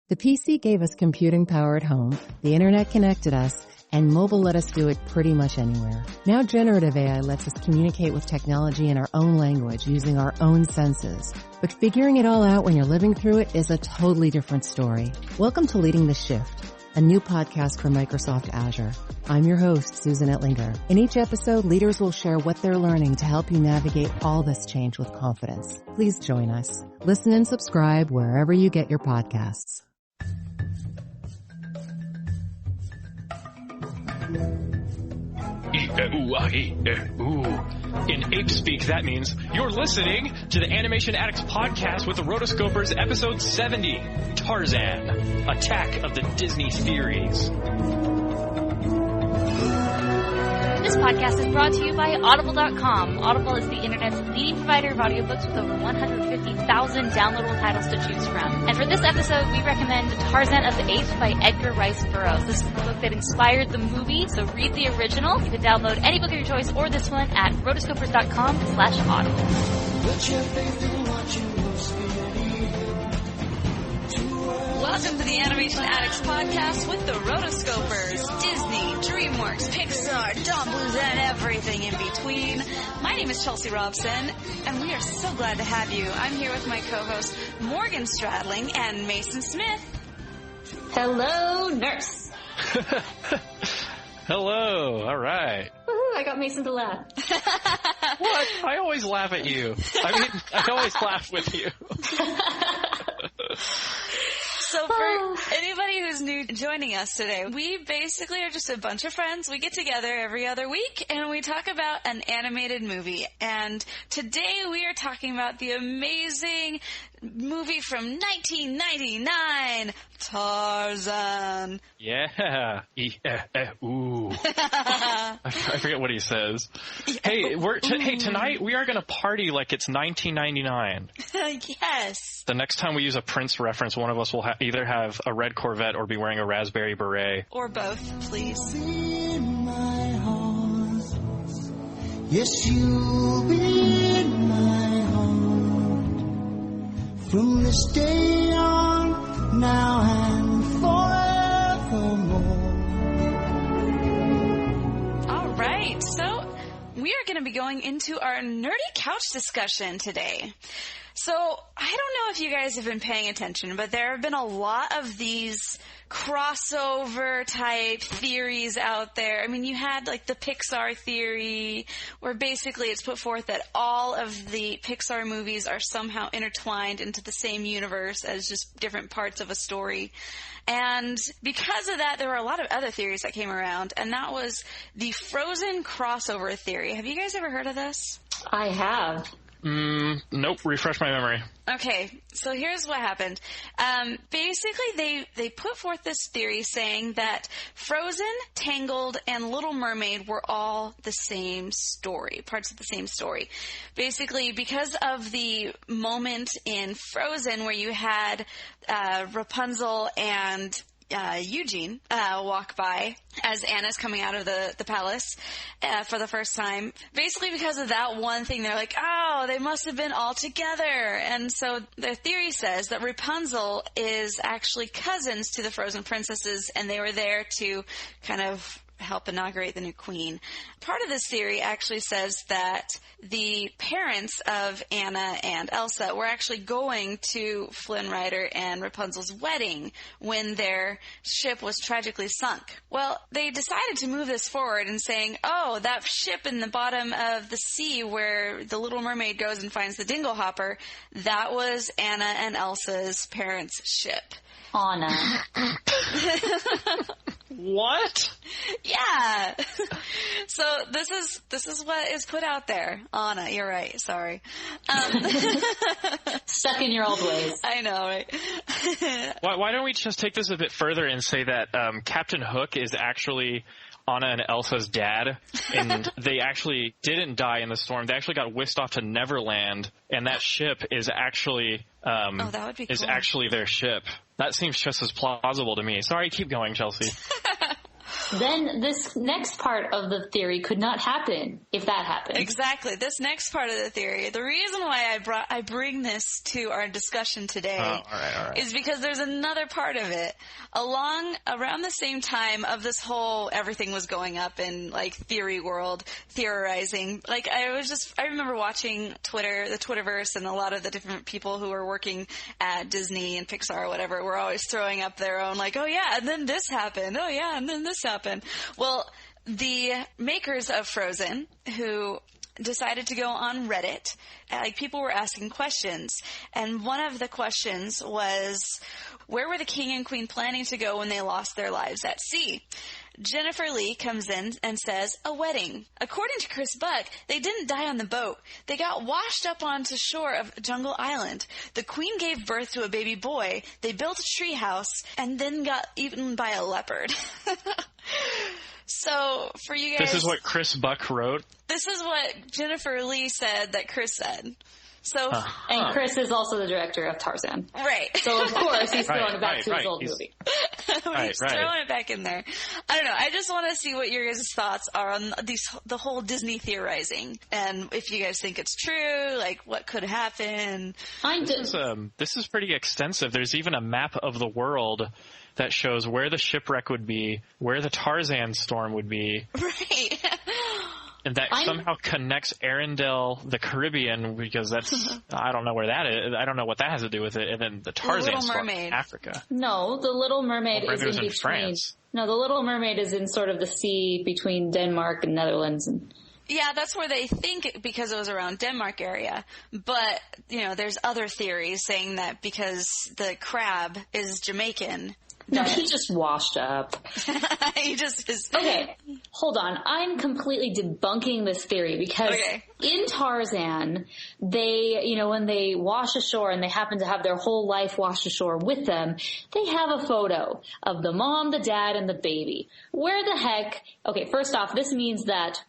The PC gave us computing power at home, the internet connected us, and mobile let us do it pretty much anywhere. Now generative AI lets us communicate with technology in our own language using our own senses. But figuring it all out when you're living through it is a totally different story. Welcome to Leading the Shift, a new podcast from Microsoft Azure. I'm your host, Susan Ettlinger. In each episode, leaders will share what they're learning to help you navigate all this change with confidence. Please join us. Listen and subscribe wherever you get your podcasts. In ape speak, that means you're listening to the Animation Addicts podcast with the Rotoscopers, episode 70, Tarzan, Attack of the Disney Theories. This podcast is brought to you by Audible.com. Audible is the internet's leading provider of audiobooks with over 150,000 downloadable titles to choose from. And for this episode, we recommend Tarzan of the Apes by Edgar Rice Burroughs. This is the book that inspired the movie, so read the original. You can download any book of your choice or this one at rotoscopers.com/audible. Welcome to the Animation Addicts podcast with the Rotoscopers, Disney, DreamWorks, Pixar, Don Blues, and everything in between. My name is Chelsea Robson, and we are so glad to have you. I'm here with my co-hosts Morgan Stradling and Mason Smith. Hello, nurse. Hello, all right. Woohoo, I got Mason to laugh. What? I always laugh at you. I always laugh with you. So for anybody who's new joining us today, we basically are just a bunch of friends. We get together every other week and we talk about an animated movie. And today we are talking about the amazing movie from 1999, Tarzan. Yeah. Ooh. I forget what he says. Hey, tonight we are going to party like it's 1999. Yes. The next time we use a Prince reference, one of us will either have a red Corvette or be wearing a raspberry beret. Or both, please. In my arms. Yes, you'll be in my heart from this day on, now and forevermore. All right, so we are going to be going into our nerdy couch discussion today. So, I don't know if you guys have been paying attention, but there have been a lot of these crossover type theories out there. I mean, you had like the Pixar theory, where basically it's put forth that all of the Pixar movies are somehow intertwined into the same universe as just different parts of a story. And because of that, there were a lot of other theories that came around, and that was the Frozen crossover theory. Have you guys ever heard of this? I have. Nope. Refresh my memory. Okay, so here's what happened. Basically, they put forth this theory saying that Frozen, Tangled, and Little Mermaid were all the same story, parts of the same story. Basically, because of the moment in Frozen where you had Rapunzel and Eugene walk by as Anna's coming out of the palace for the first time. Basically because of that one thing, they're like, oh, they must have been all together. And so their theory says that Rapunzel is actually cousins to the Frozen princesses, and they were there to kind of help inaugurate the new queen. Part of this theory actually says that the parents of Anna and Elsa were actually going to Flynn Rider and Rapunzel's wedding when their ship was tragically sunk. Well, they decided to move this forward and saying, oh, that ship in the bottom of the sea where the Little Mermaid goes and finds the Dinglehopper, that was Anna and Elsa's parents' ship. Anna. What? Yeah. So this is what is put out there. Anna, you're right. Sorry. Stuck in your old ways. I know, right? Why don't we just take this a bit further and say that Captain Hook is actually Anna and Elsa's dad, and they actually didn't die in the storm. They actually got whisked off to Neverland, and that ship is actually that would be cool. is actually their ship. That seems just as plausible to me. Sorry, keep going, Chelsea. then this next part of the theory could not happen if that happened. Exactly. This next part of the theory, the reason why I bring this to our discussion today is because there's another part of it. Around the same time of this whole everything was going up in like theory world, theorizing. Like I remember watching Twitter, the Twitterverse, and a lot of the different people who were working at Disney and Pixar or whatever were always throwing up their own like, oh yeah, and then this happened. Oh yeah, and then this happened. Well, the makers of Frozen, who decided to go on Reddit, like people were asking questions, and one of the questions was, where were the king and queen planning to go when they lost their lives at sea? Jennifer Lee comes in and says, a wedding. According to Chris Buck, they didn't die on the boat. They got washed up onto shore of Jungle Island. The queen gave birth to a baby boy. They built a tree house and then got eaten by a leopard. So, for you guys... This is what Chris Buck wrote? This is what Jennifer Lee said that Chris said. So, and Chris is also the director of Tarzan. Right. So, of course, he's throwing it back to his old movie. He's throwing it back in there. I don't know. I just want to see what your guys' thoughts are on the whole Disney theorizing. And if you guys think it's true, like, what could happen. This is pretty extensive. There's even a map of the world that shows where the shipwreck would be, where the Tarzan storm would be. Right. And that somehow connects Arendelle, the Caribbean, because that's, I don't know where that is. I don't know what that has to do with it. And then the Tarzan storm in Africa. No, the Little Mermaid is in between. France. No, the Little Mermaid is in sort of the sea between Denmark and Netherlands. Yeah, that's where they think because it was around Denmark area. But, there's other theories saying that because the crab is Jamaican. No, he just washed up. He just is. Okay, hold on. I'm completely debunking this theory because in Tarzan, they, when they wash ashore and they happen to have their whole life washed ashore with them, they have a photo of the mom, the dad, and the baby. Where the heck? Okay, first off, this means that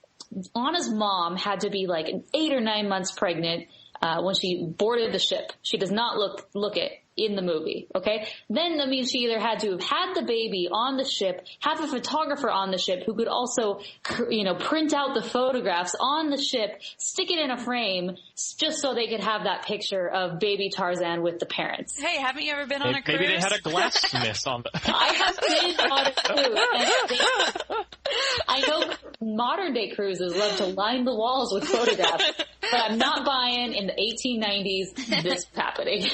Anna's mom had to be like 8 or 9 months pregnant when she boarded the ship. She does not look it in the movie, okay? Then that means she either had to have had the baby on the ship, have a photographer on the ship who could also, print out the photographs on the ship, stick it in a frame, just so they could have that picture of baby Tarzan with the parents. Hey, haven't you ever been on a cruise? Maybe they had a glassmith on the... I have been on a cruise. I know modern day cruises love to line the walls with photographs, but I'm not buying in the 1890s this was happening.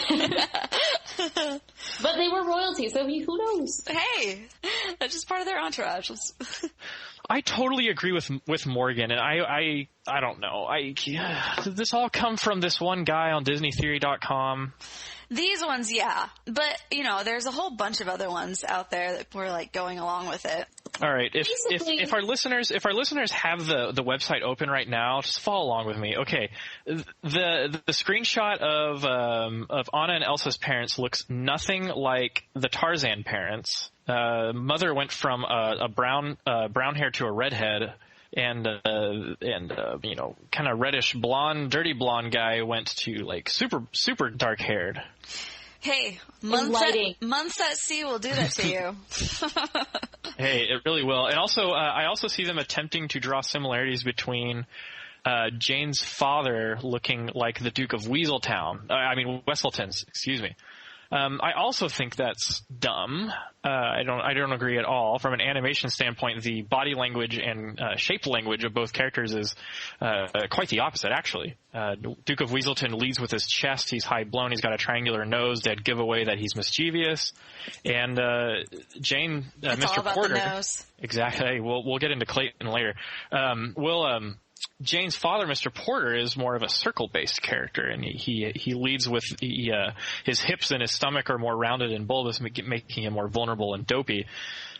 But they were royalty, so who knows? Hey, that's just part of their entourage. I totally agree with Morgan, and I don't know. Did this all come from this one guy on DisneyTheory.com? These ones, yeah. But, there's a whole bunch of other ones out there that were, going along with it. All right. If our listeners have the website open right now, just follow along with me. Okay. The screenshot of Anna and Elsa's parents looks nothing like the Tarzan parents. Mother went from a brown hair to a redhead. And kind of reddish blonde, dirty blonde guy went to super dark haired. Hey, months at sea will do that to you. Hey, it really will. And also, I also see them attempting to draw similarities between Jane's father looking like the Duke of Weaselton. Excuse me. I also think that's dumb. I don't agree at all. From an animation standpoint, the body language and shape language of both characters is quite the opposite, actually. Duke of Weaselton leads with his chest. He's high blown. He's got a triangular nose that give away that he's mischievous. And Jane, it's Mr. all about Porter, the nose. Exactly. We'll get into Clayton later. Jane's father, Mr. Porter, is more of a circle-based character, and he leads with his hips and his stomach are more rounded and bulbous, making him more vulnerable and dopey.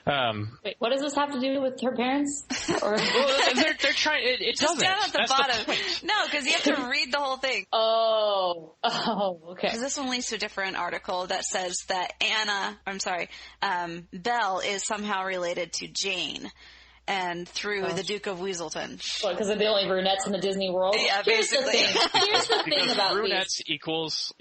Wait, what does this have to do with her parents? Or they're trying. It just doesn't. down at the That's bottom. No, because you have to read the whole thing. Oh, okay. Because this one leads to a different article that says that Belle is somehow related to Jane. and through the Duke of Weaselton. Well, because they're the only brunettes in the Disney world. Yeah, basically. Here's the thing about brunettes equals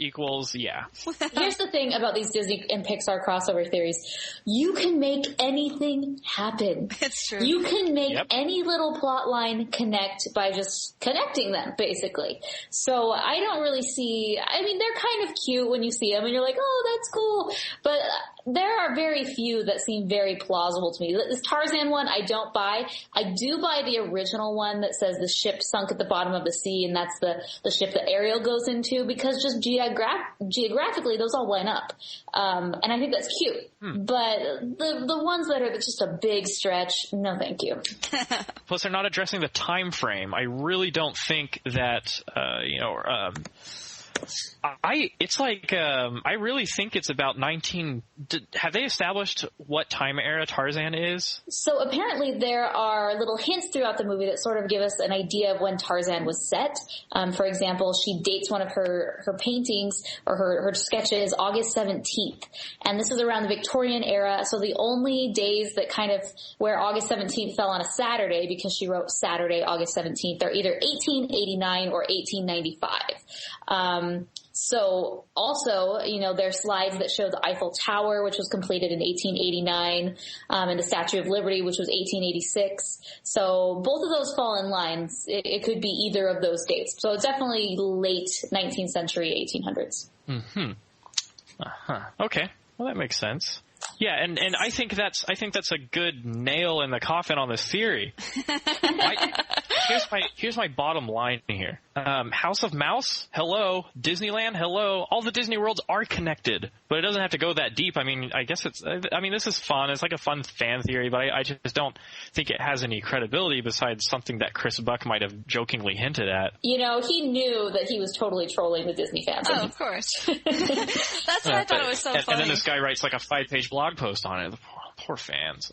yeah. Here's the thing about these Disney and Pixar crossover theories. You can make anything happen. It's true. You can make any little plot line connect by just connecting them, basically. So I don't really see, I mean, they're kind of cute when you see them and you're like, oh, that's cool. But there are very few that seem very plausible to me. This Tarzan one, I don't buy. I do buy the original one that says the ship sunk at the bottom of the sea, and that's the ship that Ariel goes into, because just geographically, those all line up. And I think that's cute. But the ones that are just a big stretch, no thank you. Plus, they're not addressing the time frame. I really don't think that, I really think it's about have they established what time era Tarzan is? So apparently there are little hints throughout the movie that sort of give us an idea of when Tarzan was set. For example, she dates one of her paintings or her sketches August 17th. And this is around the Victorian era. So the only days that kind of where August 17th fell on a Saturday, because she wrote Saturday, August 17th, are either 1889 or 1895. So also, there's slides that show the Eiffel Tower, which was completed in 1889, and the Statue of Liberty, which was 1886. So both of those fall in lines. It could be either of those dates. So it's definitely late 19th century, 1800s. Mm-hmm. Uh-huh. Okay. Well, that makes sense. Yeah, and I think that's a good nail in the coffin on this theory. Here's my bottom line here. House of Mouse, hello. Disneyland, hello. All the Disney worlds are connected, but it doesn't have to go that deep. I mean, I guess this is fun. It's like a fun fan theory, but I just don't think it has any credibility besides something that Chris Buck might have jokingly hinted at. He knew that he was totally trolling the Disney fans. Oh, of course. That's why I thought it was so funny. And then this guy writes like a 5-page blog post on it. Poor fans.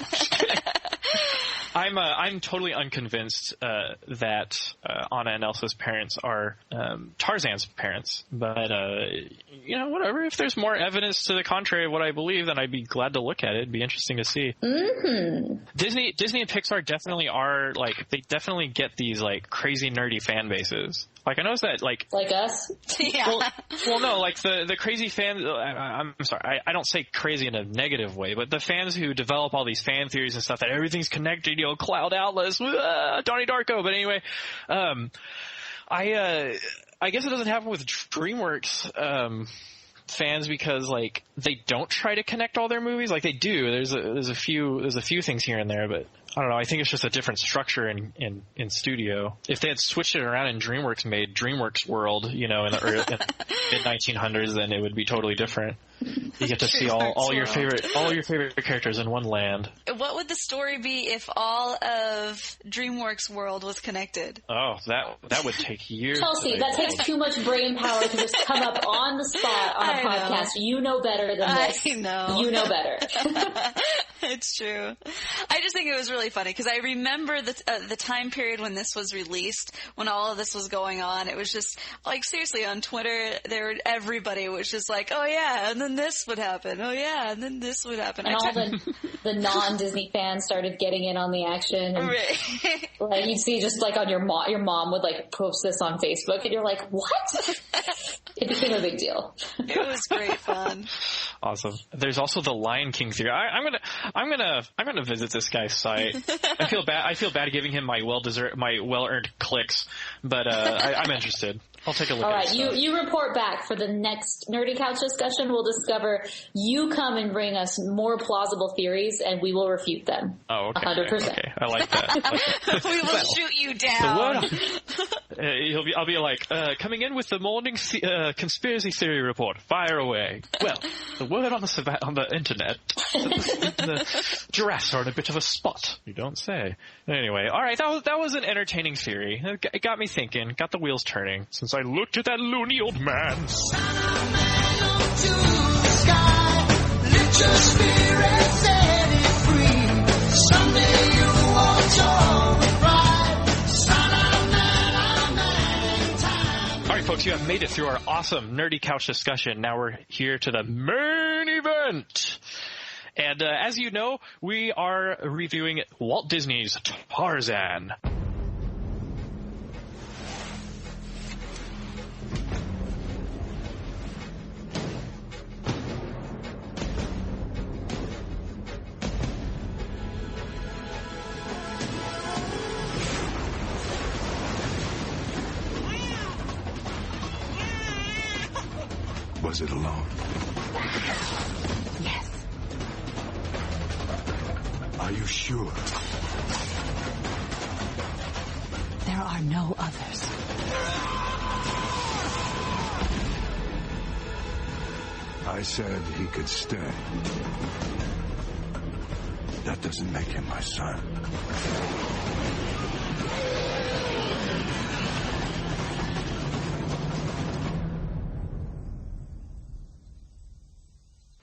I'm totally unconvinced that Anna and Elsa's parents are Tarzan's parents, but whatever. If there's more evidence to the contrary of what I believe, then I'd be glad to look at it. It'd be interesting to see. Mm-hmm. Disney and Pixar definitely are they definitely get these like crazy nerdy fan bases. Like I noticed that like us. Yeah. Well, no, like the crazy fans. I'm sorry, I don't say crazy in a negative way, but the fans who develop all these fan theories and stuff that everything's connected, Cloud Atlas, Donnie Darko. But anyway, I guess it doesn't happen with DreamWorks fans because like they don't try to connect all their movies. Like they do. There's a few things here and there, but I don't know. I think it's just a different structure in studio. If they had switched it around and DreamWorks made DreamWorks World, in the mid 1900s, then it would be totally different. You get to see all your favorite characters in one land. What would the story be if all of DreamWorks World was connected? Oh, that would take years. Chelsea, that takes too much brain power to just come up on the spot on a podcast. You know better than this. I know. You know better. It's true. I just think it was really funny because I remember the time period when this was released, when all of this was going on. It was just like seriously on Twitter, everybody was just like, "Oh yeah," and then this would happen. "Oh yeah," and then this would happen. And all the non-Disney fans started getting in on the action. And, like you'd see just like on your mom would like post this on Facebook, and you're like, "What?" It became a big deal. It was great fun. Awesome. There's also the Lion King theory. I'm gonna visit this guy's site. I feel bad giving him my well-earned clicks, but I'm interested. I'll take a look. All at right, it. you report back for the next Nerdy Couch discussion. We'll discover you come and bring us more plausible theories, and we will refute them. Oh, okay. 100%. Okay, I like that. We will shoot you down. I'll be like, coming in with the morning conspiracy theory report. Fire away. Well, the word on the internet, the giraffes are in a bit of a spot. You don't say. Anyway, all right, that was an entertaining theory. It got me thinking, got the wheels turning. Since I looked at that loony old man. All right, folks, you have made it through our awesome Nerdy Couch discussion. Now we're here to the main event. And as you know, we are reviewing Walt Disney's Tarzan. Was it alone? Yes. Are you sure? There are no others. I said he could stay. That doesn't make him my son.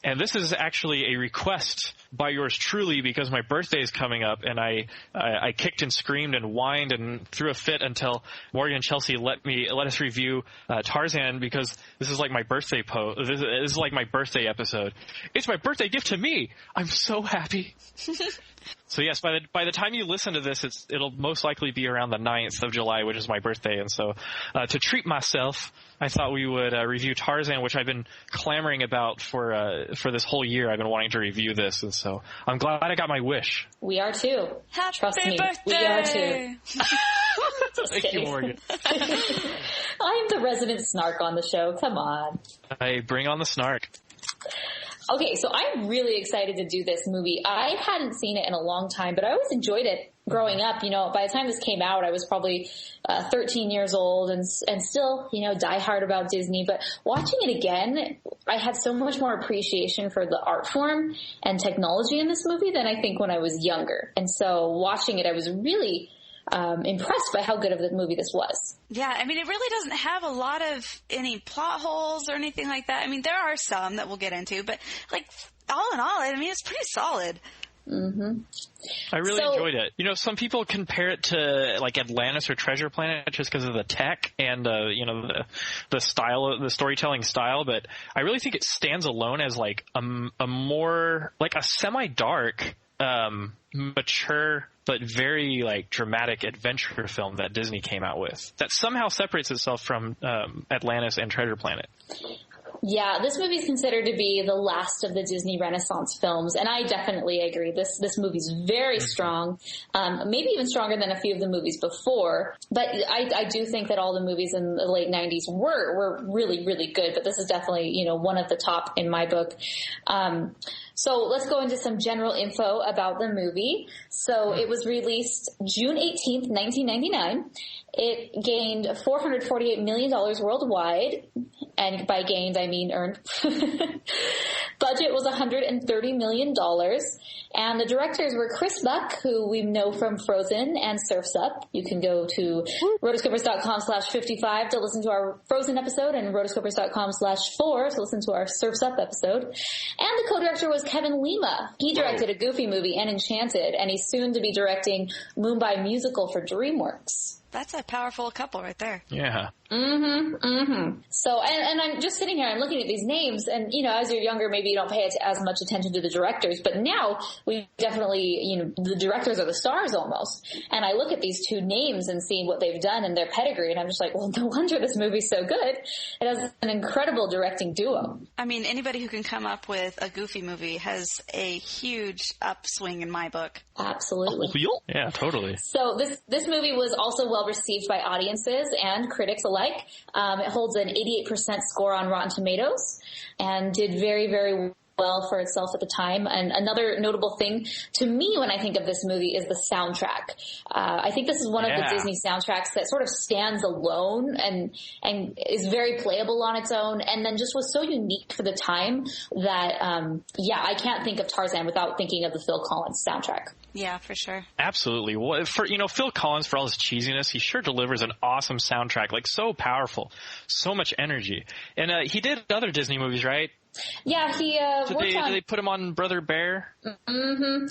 And this is actually a request by yours truly because my birthday is coming up, and I kicked and screamed and whined and threw a fit until Morgan and Chelsea let us review Tarzan, because this is like my birthday This is like my birthday episode. It's my birthday gift to me. I'm so happy. So yes, by the time you listen to this, it'll most likely be around the 9th of July, which is my birthday. And so to treat myself, I thought we would review Tarzan, which I've been clamoring about for this whole year. I've been wanting to review this, and so I'm glad I got my wish. We are too. Trust me, birthday! we are too. Thank you, Morgan. I am the resident snark on the show. Come on. I bring on the snark. Okay, so I'm really excited to do this movie. I hadn't seen it in a long time, but I always enjoyed it growing up. You know, by the time this came out, I was probably 13 years old and still, you know, diehard about Disney. But watching it again, I had so much more appreciation for the art form and technology in this movie than I think when I was younger. And so watching it, I was really impressed by how good of the movie this was. Yeah, I mean, it really doesn't have a lot of any plot holes or anything like that. I mean, there are some that we'll get into, but like all in all, I mean, it's pretty solid. Mm-hmm. I really enjoyed it. You know, some people compare it to like Atlantis or Treasure Planet just because of the tech and you know, the style, the storytelling style, but I really think it stands alone as like a more like a semi-dark, mature but very like dramatic adventure film that Disney came out with that somehow separates itself from Atlantis and Treasure Planet. Yeah, this movie is considered to be the last of the Disney Renaissance films, and I definitely agree. This movie's very strong, maybe even stronger than a few of the movies before. But I do think that all the movies in the late 90s were really, really good. But this is definitely, you know, one of the top in my book. So let's go into some general info about the movie. So it was released June 18th, 1999. It gained $448 million worldwide. And by gained, I mean earned. Budget was $130 million. And the directors were Chris Buck, who we know from Frozen and Surf's Up. You can go to rotoscopers.com/55 to listen to our Frozen episode and rotoscopers.com/4 to listen to our Surf's Up episode. And the co-director was Kevin Lima. He directed a Goofy movie and Enchanted, and he's soon to be directing Mumbai Musical for DreamWorks. That's a powerful couple right there. Yeah. So, and I'm just sitting here and looking at these names, and, you know, as you're younger, maybe you don't pay as much attention to the directors, but now we definitely, you know, the directors are the stars almost. And I look at these two names and see what they've done and their pedigree, and I'm just like, well, no wonder this movie's so good. It has an incredible directing duo. I mean, anybody who can come up with a Goofy movie has a huge upswing in my book. Absolutely. Yeah, totally. So this movie was also well received by audiences and critics alike. It holds an 88% score on Rotten Tomatoes and did very, very well for itself at the time. And another notable thing to me when I think of this movie is the soundtrack. I think this is one of the Disney soundtracks that sort of stands alone and is very playable on its own, and then just was so unique for the time that, I can't think of Tarzan without thinking of the Phil Collins soundtrack. Yeah, for sure. Absolutely. Well, for, you know, Phil Collins, for all his cheesiness, he sure delivers an awesome soundtrack, like so powerful, so much energy. And he did other Disney movies, right? Yeah, he Did they put him on Brother Bear? Mm-hmm.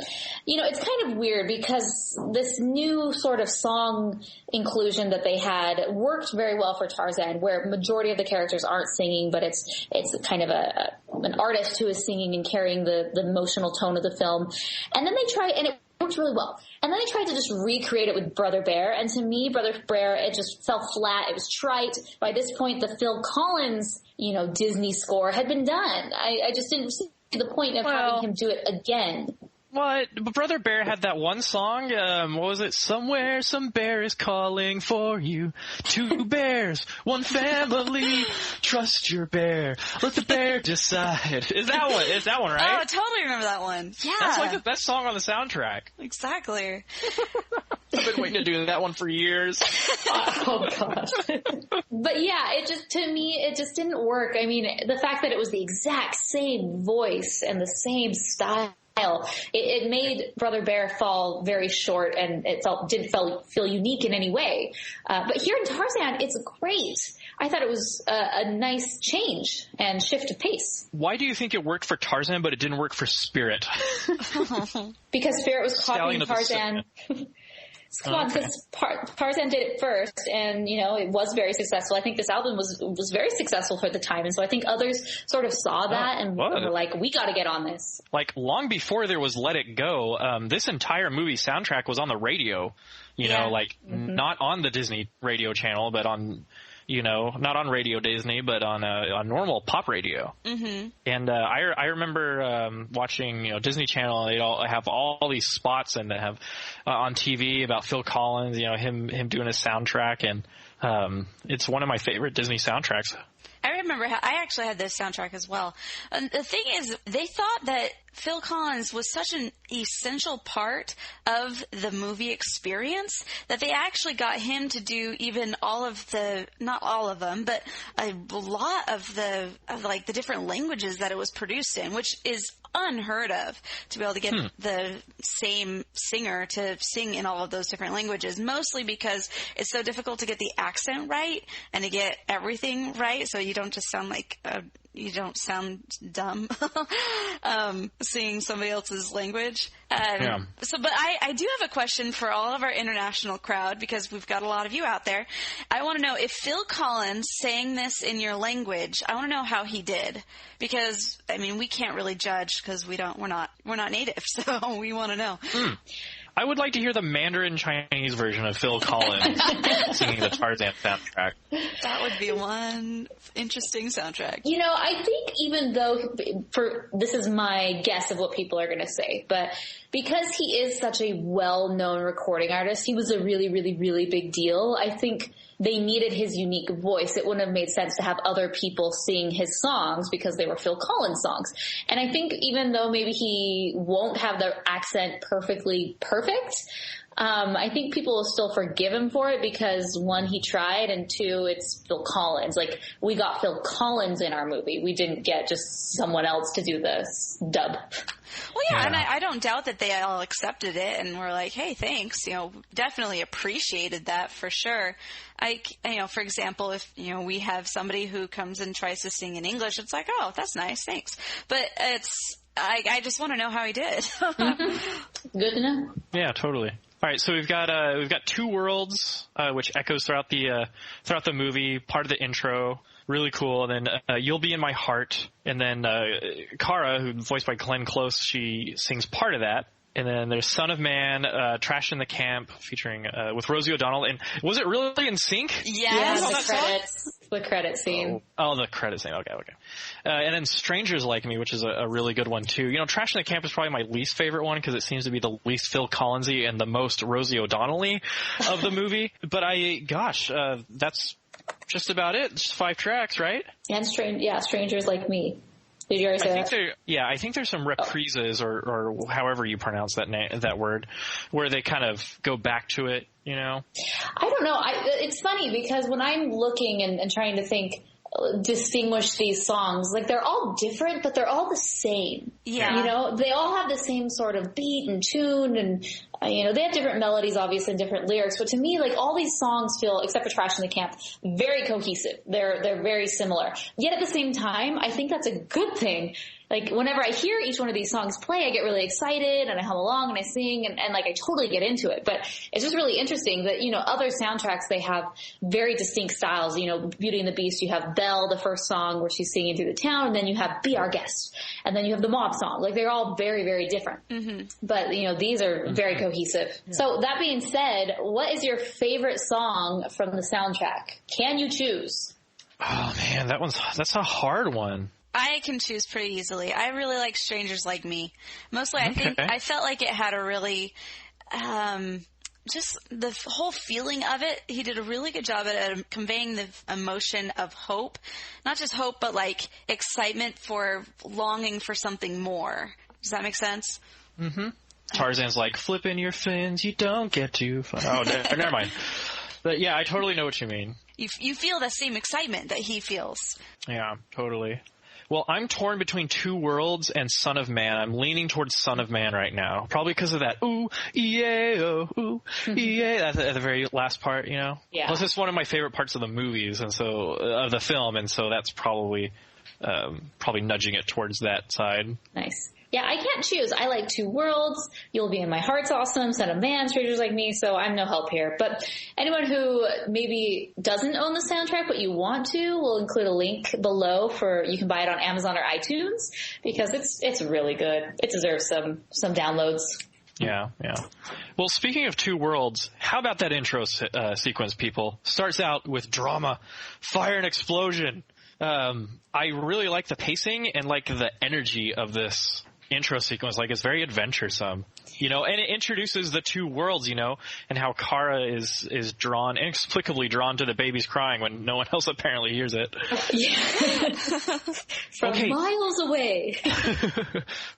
You know, it's kind of weird because this new sort of song inclusion that they had worked very well for Tarzan, where majority of the characters aren't singing, but it's kind of an artist who is singing and carrying the emotional tone of the film. And then they try, and it worked really well. And then they tried to just recreate it with Brother Bear. And to me, Brother Bear, it just fell flat. It was trite. By this point, the Phil Collins, Disney score had been done. I just didn't see the point of having him do it again. What? But Brother Bear had that one song. What was it? Somewhere some bear is calling for you. 2 bears, 1 family. Trust your bear. Let the bear decide. Is that one, right? Oh, I totally remember that one. Yeah. That's like the best song on the soundtrack. Exactly. I've been waiting to do that one for years. Oh, gosh. But yeah, to me, it just didn't work. I mean, the fact that it was the exact same voice and the same style, it made Brother Bear fall very short, and it didn't feel unique in any way. But here in Tarzan, it's great. I thought it was a nice change and shift of pace. Why do you think it worked for Tarzan, but it didn't work for Spirit? Because Spirit was copying Tarzan. Come on, because Tarzan did it first, and it was very successful. I think this album was very successful for the time, and so I think others sort of saw that and were like, "We got to get on this." Like long before there was "Let It Go," this entire movie soundtrack was on the radio. Not on the Disney radio channel, but on. Not on Radio Disney, but on normal pop radio. Mm-hmm. And I remember watching Disney Channel. They all have all these spots, and they have on TV about Phil Collins. Him doing his soundtrack, and it's one of my favorite Disney soundtracks. I remember how I actually had this soundtrack as well. And the thing is, they thought that Phil Collins was such an essential part of the movie experience that they actually got him to do even not all of them, but a lot of the different languages that it was produced in, which is unheard of to be able to get the same singer to sing in all of those different languages, mostly because it's so difficult to get the accent right and to get everything right so you don't just sound like you don't sound dumb singing somebody else's language. But I do have a question for all of our international crowd, because we've got a lot of you out there. I want to know if Phil Collins sang this in your language. I want to know how he did, because we can't really judge because we're not native, so we want to know. I would like to hear the Mandarin Chinese version of Phil Collins singing the Tarzan soundtrack. That would be one interesting soundtrack. I think even though, this is my guess of what people are going to say, but because he is such a well-known recording artist, he was a really, really, really big deal. I think they needed his unique voice. It wouldn't have made sense to have other people sing his songs because they were Phil Collins songs. And I think even though maybe he won't have the accent perfectly perfect, I think people will still forgive him for it because, one, he tried, and two, it's Phil Collins. Like, we got Phil Collins in our movie. We didn't get just someone else to do the dub. Well, yeah, and I don't doubt that they all accepted it and were like, hey, thanks. Definitely appreciated that for sure. For example, if, we have somebody who comes and tries to sing in English, it's like, oh, that's nice, thanks. But I just want to know how he did. Mm-hmm. Good to know. Yeah, totally. All right, so we've got 2 worlds, which echoes throughout the movie, part of the intro. Really cool. And then You'll Be in My Heart. And then Kara, who's voiced by Glenn Close, she sings part of that. And then there's Son of Man, Trash in the Camp, featuring with Rosie O'Donnell. And was it really in sync? Yes. The credit scene. Oh, the credit scene. Okay. And then Strangers Like Me, which is a really good one too. Trash in the Camp is probably my least favorite one because it seems to be the least Phil Collins-y and the most Rosie O'Donnell-y of the movie. But that's just about it. Just 5 tracks, right? And Strangers Like Me. Did you already say that? I think there's some reprises or however you pronounce that word, where they kind of go back to it, I don't know. It's funny because when I'm looking and trying to think distinguish these songs. Like, they're all different, but they're all the same. Yeah. You know, they all have the same sort of beat and tune, and you know, they have different melodies, obviously, and different lyrics. But to me, like, all these songs feel, except for Trash in the Camp, very cohesive. They're very similar. Yet at the same time, I think that's a good thing. Like, whenever I hear each one of these songs play, I get really excited and I hum along and I sing and like I totally get into it. But it's just really interesting that, you know, other soundtracks, they have very distinct styles. You know, Beauty and the Beast, you have Belle, the first song where she's singing through the town, and then you have Be Our Guest, and then you have the mob song. Like, they're all very, very different. Mm-hmm. But, you know, these are very cohesive. Yeah. So that being said, what is your favorite song from the soundtrack? Can you choose? Oh man, that's a hard one. I can choose pretty easily. I really like Strangers Like Me. Mostly, I felt like it had a really, just the whole feeling of it. He did a really good job at conveying the emotion of hope. Not just hope, but like excitement for longing for something more. Does that make sense? Mm-hmm. Tarzan's like, flipping your fins, you don't get to... Oh, never mind. But yeah, I totally know what you mean. You feel the same excitement that he feels. Yeah, totally. Well, I'm torn between Two Worlds and Son of Man. I'm leaning towards Son of Man right now. Probably because of that, ooh, yeah, oh, ooh, yeah, at the very last part, you know? Yeah. Plus, it's one of my favorite parts of the movies, and so, of the film, and so that's probably nudging it towards that side. Nice. Yeah, I can't choose. I like Two Worlds, You'll Be in My Heart's awesome, Son of Man, Strangers Like Me, so I'm no help here. But anyone who maybe doesn't own the soundtrack but you want to, we'll include a link below you can buy it on Amazon or iTunes, because it's really good. It deserves some downloads. Yeah. Well, speaking of Two Worlds, how about that intro sequence, people? Starts out with drama, fire and explosion. I really like the pacing and like the energy of this intro sequence. Like, it's very adventuresome, you know, and it introduces the two worlds, you know, and how Kara is inexplicably drawn to the baby's crying when no one else apparently hears it. Yeah. From miles away.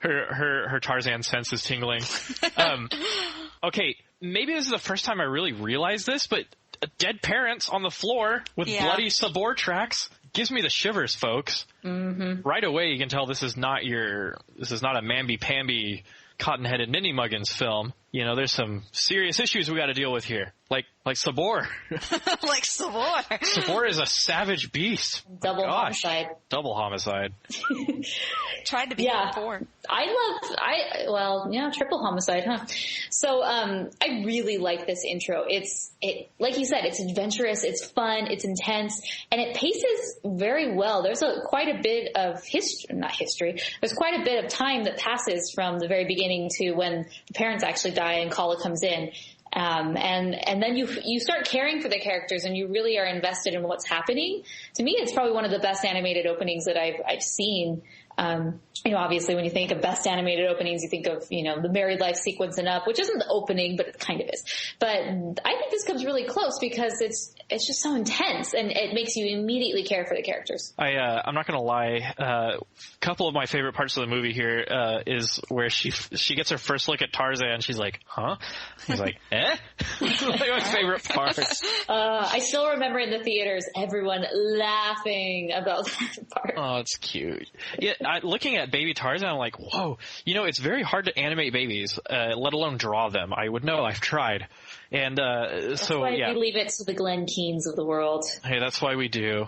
her Tarzan sense is tingling. Okay, maybe this is the first time I really realized this, but dead parents on the floor with bloody sabor tracks gives me the shivers, folks. Mm-hmm. Right away, you can tell this is not a mamby-pamby, cotton-headed Ninny Muggins film. You know, there's some serious issues we got to deal with here. Like Sabor. Like Sabor. Sabor is a savage beast. Double homicide. Double homicide. Tried to be before. Triple homicide, huh? So, I really like this intro. Like you said, it's adventurous, it's fun, it's intense, and it paces very well. There's quite a bit of there's quite a bit of time that passes from the very beginning to when the parents actually die and Kala comes in. And then you start caring for the characters and you really are invested in what's happening. To me, it's probably one of the best animated openings that I've seen. You know, obviously when you think of best animated openings, you think of, you know, the Married Life sequence and Up, which isn't the opening, but it kind of is. But I think this comes really close because it's just so intense and it makes you immediately care for the characters. I'm not going to lie. A couple of my favorite parts of the movie here, is where she gets her first look at Tarzan and she's like, huh? He's like, eh? Like my favorite parts. I still remember in the theaters, everyone laughing about that part. Oh, it's cute. Yeah. Looking at baby Tarzan, I'm like, whoa, you know, it's very hard to animate babies, let alone draw them. I would know. I've tried. And that's why we leave it to the Glenn Keanes of the world. Hey, that's why we do.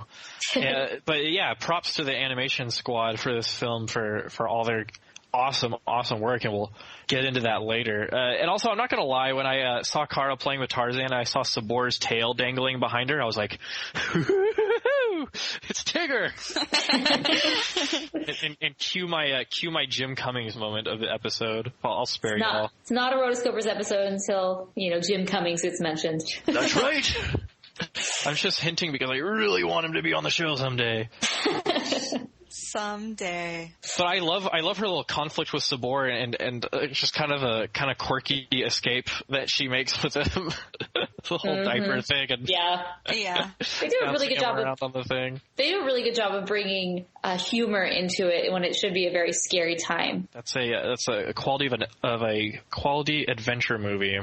But yeah, props to the animation squad for this film for all their awesome work, and we'll get into that later. And also, I'm not going to lie, when I saw Kara playing with Tarzan and I saw Sabor's tail dangling behind her, I was like, it's Tigger! and cue my Jim Cummings moment of the episode. I'll spare you all. It's not a Rotoscopers episode until, you know, Jim Cummings gets mentioned. That's right! I'm just hinting because I really want him to be on the show someday. Someday. But I love her little conflict with Sabor and just kind of quirky escape that she makes with him. The whole diaper thing. And yeah. They do a really good job on the thing. They do a really good job of bringing humor into it when it should be a very scary time. That's a quality of a quality adventure movie.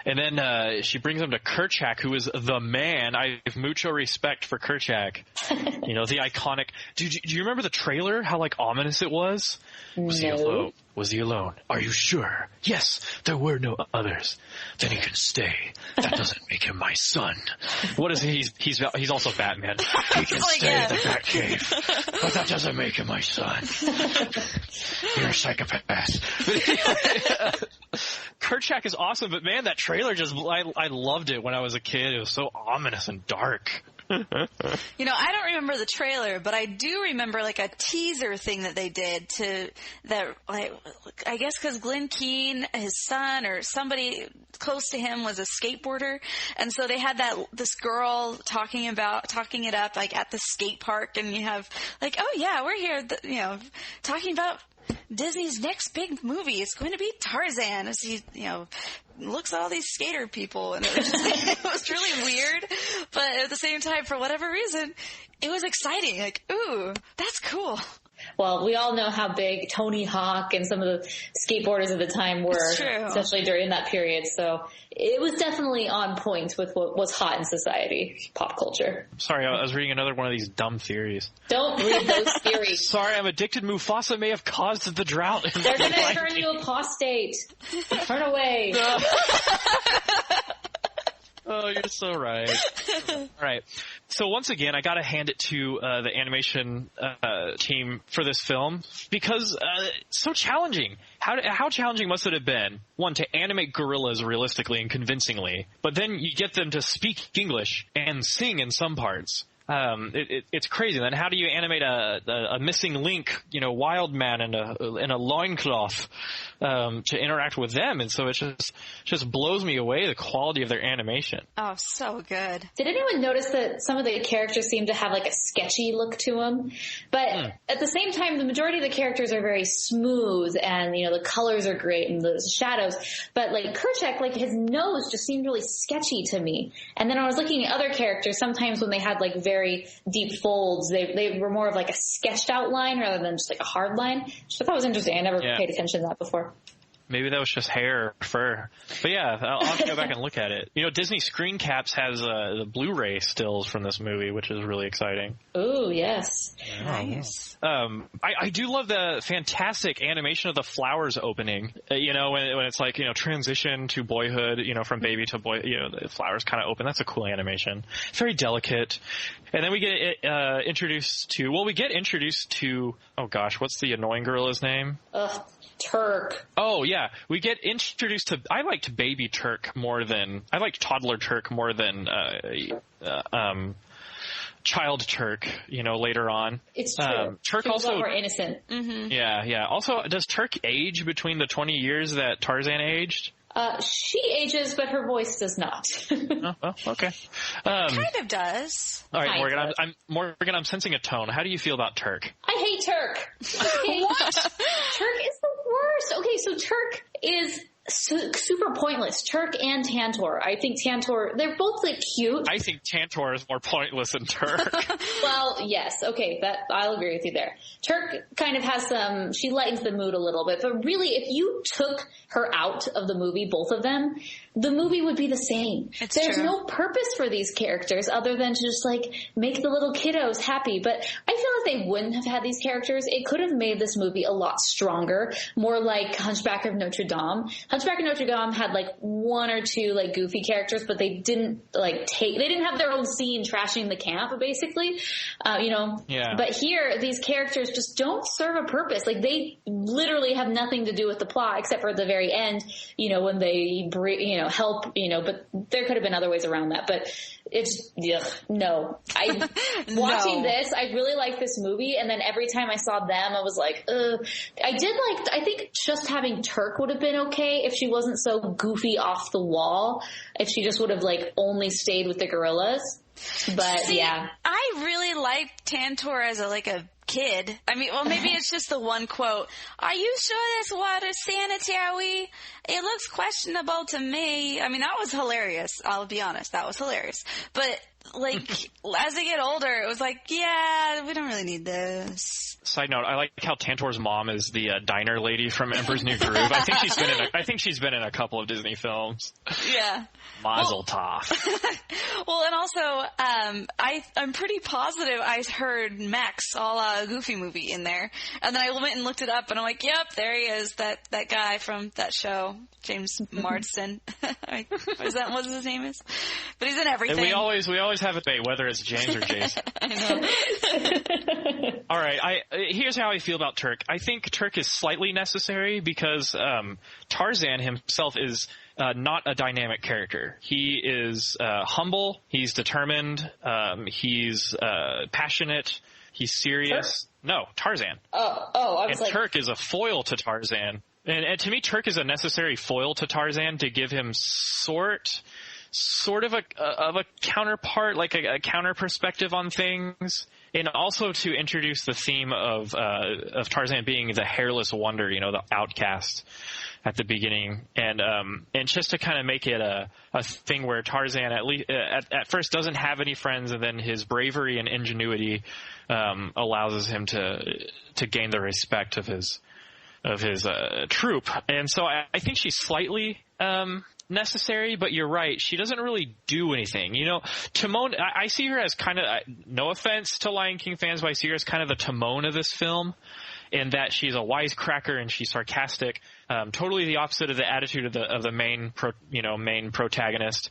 And then she brings him to Kerchak, who is the man. I have mucho respect for Kerchak. You know, the iconic. Do you remember the trailer? How like ominous it was? Was he alone? Was he alone? Are you sure? Yes, there were no others. Then he can stay. That doesn't make him my son. What is he? He's also Batman. He can stay in the Batcave, but that doesn't make him my son. You're a psychopath. Kerchak is awesome, but man, that trailer I loved it when I was a kid. It was so ominous and dark. You know, I don't remember the trailer, but I do remember like a teaser thing that they did I guess because Glenn Keane, his son or somebody close to him was a skateboarder. And so they had this girl talking it up like at the skate park, and you have like, oh yeah, we're here, talking about Disney's next big movie. It's going to be Tarzan, as he, looks at all these skater people, and it was really weird, but at the same time, for whatever reason, it was exciting. Like, ooh, that's cool. Well, we all know how big Tony Hawk and some of the skateboarders of the time were, especially during that period. So it was definitely on point with what was hot in society, pop culture. Sorry, I was reading another one of these dumb theories. Don't read those theories. Sorry, I'm addicted. Mufasa may have caused the drought. They're going to turn you apostate. Turn away. Oh, you're so right. All right. So once again, I got to hand it to the animation team for this film because it's so challenging. How challenging must it have been, one, to animate gorillas realistically and convincingly, but then you get them to speak English and sing in some parts. It's crazy. Then how do you animate a missing link, wild man in a loincloth to interact with them? And so it just blows me away, the quality of their animation. Oh, so good. Did anyone notice that some of the characters seem to have like a sketchy look to them? But at the same time, the majority of the characters are very smooth, and the colors are great and the shadows. But like Kerchak, like his nose just seemed really sketchy to me. And then I was looking at other characters. Sometimes when they had like very deep folds, they were more of like a sketched out line rather than just like a hard line, which I thought was interesting. I never paid attention to that before. Maybe that was just hair or fur. But yeah, I'll have to go back and look at it. Disney Screen Caps has the Blu-ray stills from this movie, which is really exciting. Oh, yes. Nice. I do love the fantastic animation of the flowers opening. When it's like, transition to boyhood, from baby to boy, the flowers kind of open. That's a cool animation. Very delicate. And then we get introduced to, oh gosh, what's the annoying gorilla's name? Terk. Oh, yeah. We get introduced to... I liked baby Terk more than... I liked toddler Terk more than child Terk, later on. It's true. Terk also... more innocent. Mm-hmm. Yeah. Also, does Terk age between the 20 years that Tarzan aged? She ages, but her voice does not. Oh, well, okay. Kind of does. All right, Morgan, I'm sensing a tone. How do you feel about Terk? I hate Terk. Okay. What? Terk is the worst. Okay, so Terk is super pointless. Terk and Tantor. I think Tantor, they're both like cute. I think Tantor is more pointless than Terk. Well, yes. Okay, that I'll agree with you there. Terk kind of has she lightens the mood a little bit, but really if you took her out of the movie, both of them, the movie would be the same. There's no purpose for these characters other than to just like make the little kiddos happy. But I feel like they wouldn't have had these characters. It could have made this movie a lot stronger, more like Hunchback of Notre Dame. Hunchback of Notre Dame had like one or two like goofy characters, but they didn't they didn't have their own scene trashing the camp, basically. Yeah. But here, these characters just don't serve a purpose. Like they literally have nothing to do with the plot except for at the very end, when they help, but there could have been other ways around that. But it's, no. Watching this, I really like this movie, and then every time I saw them, I was like, ugh. I think just having Terk would have been okay if she wasn't so goofy off the wall, if she just would have like only stayed with the gorillas. But yeah. I really liked Tantor as a kid. I mean, well, maybe it's just the one quote. Are you sure this water's sanitary? It looks questionable to me. I mean, that was hilarious. I'll be honest. That was hilarious. But, like, as they get older, it was like, yeah, we don't really need this. Side note, I like how Tantor's mom is the diner lady from Emperor's New Groove. I think she's been in a couple of Disney films. Yeah. Mazel tov. Well, and also, I'm pretty positive I heard Max, a la Goofy Movie, in there. And then I went and looked it up, and I'm like, yep, there he is, that guy from that show, James Marsden. Is that what his name is? But he's in everything. And we always have a debate whether it's James or Jason. I know. All right, here's how I feel about Terk. I think Terk is slightly necessary because Tarzan himself is not a dynamic character. He is humble, he's determined, he's passionate, he's serious. Terk? No, Tarzan. I was like... Terk is a foil to Tarzan. And to me, Terk is a necessary foil to Tarzan to give him sort of a counterpart, like a counter perspective on things. And also to introduce the theme of Tarzan being the hairless wonder, the outcast at the beginning, and just to kind of make it a thing where Tarzan at least at first doesn't have any friends, and then his bravery and ingenuity allows him to gain the respect of his troop. And so I think she's slightly necessary, but you're right, she doesn't really do anything. Timon, I see her as kind of, no offense to Lion King fans, but I see her as kind of the Timon of this film, in that she's a wisecracker and she's sarcastic, totally the opposite of the attitude of the main protagonist.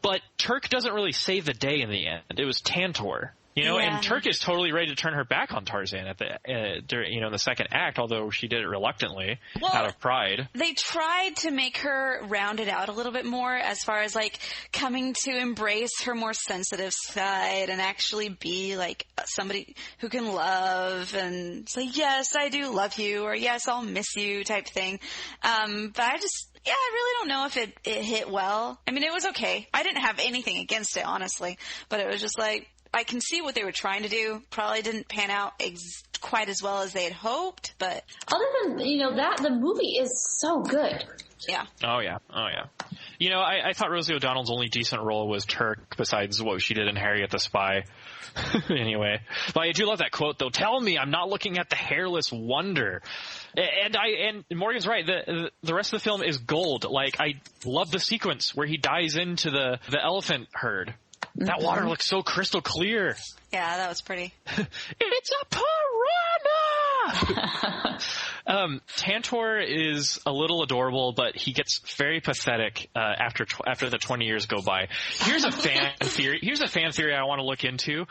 But Terk doesn't really save the day in the end. It was Tantor. And Terk is totally ready to turn her back on Tarzan at in the second act, although she did it reluctantly out of pride. They tried to make her round it out a little bit more as far as like coming to embrace her more sensitive side and actually be like somebody who can love and say, yes, I do love you, or yes, I'll miss you type thing. But I really don't know if it hit well. I mean, it was okay. I didn't have anything against it, honestly, but it was just like, I can see what they were trying to do. Probably didn't pan out quite as well as they had hoped, but... Other than, the movie is so good. Yeah. Oh, yeah. I thought Rosie O'Donnell's only decent role was Terk, besides what she did in Harriet the Spy. Anyway. But I do love that quote, though. Tell me I'm not looking at the hairless wonder. And Morgan's right. The rest of the film is gold. Like, I love the sequence where he dives into the elephant herd. That water looks so crystal clear. Yeah, that was pretty. It's a piranha! Tantor is a little adorable, but he gets very pathetic after the 20 years go by. Here's a fan theory I want to look into.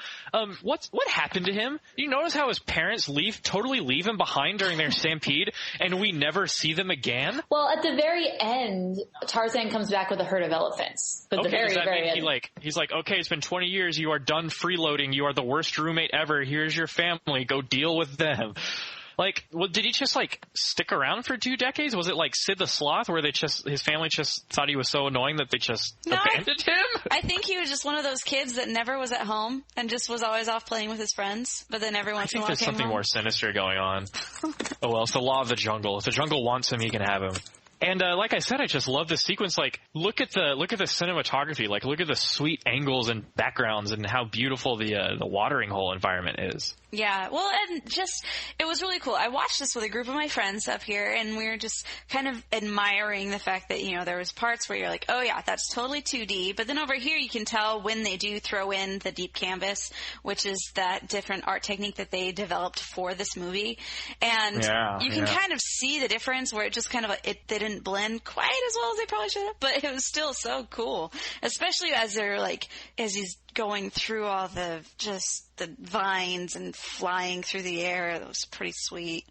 What happened to him? You notice how his parents totally leave him behind during their stampede, and we never see them again? Well, at the very end, Tarzan comes back with a herd of elephants. But okay, the very end. He's like, okay, it's been 20 years. You are done freeloading. You are the worst roommate ever. Here's your family. Go deal with them. Like, did he just, stick around for 2 decades? Was it like Sid the Sloth, where his family just thought he was so annoying that they just abandoned him? I think he was just one of those kids that never was at home and just was always off playing with his friends, but then every once in a while came home. I think there's something more sinister going on. Oh, well, it's the law of the jungle. If the jungle wants him, he can have him. And like I said, I just love the sequence. Like, look at the cinematography. Like, look at the sweet angles and backgrounds and how beautiful the watering hole environment is. Yeah, well, and it was really cool. I watched this with a group of my friends up here, and we were just kind of admiring the fact that, there was parts where you're like, oh yeah, that's totally 2D, but then over here you can tell when they do throw in the deep canvas, which is that different art technique that they developed for this movie, and you can kind of see the difference where it just kind of, it didn't blend quite as well as they probably should have, but it was still so cool, especially as he's going through all the vines and flying through the air. That was pretty sweet.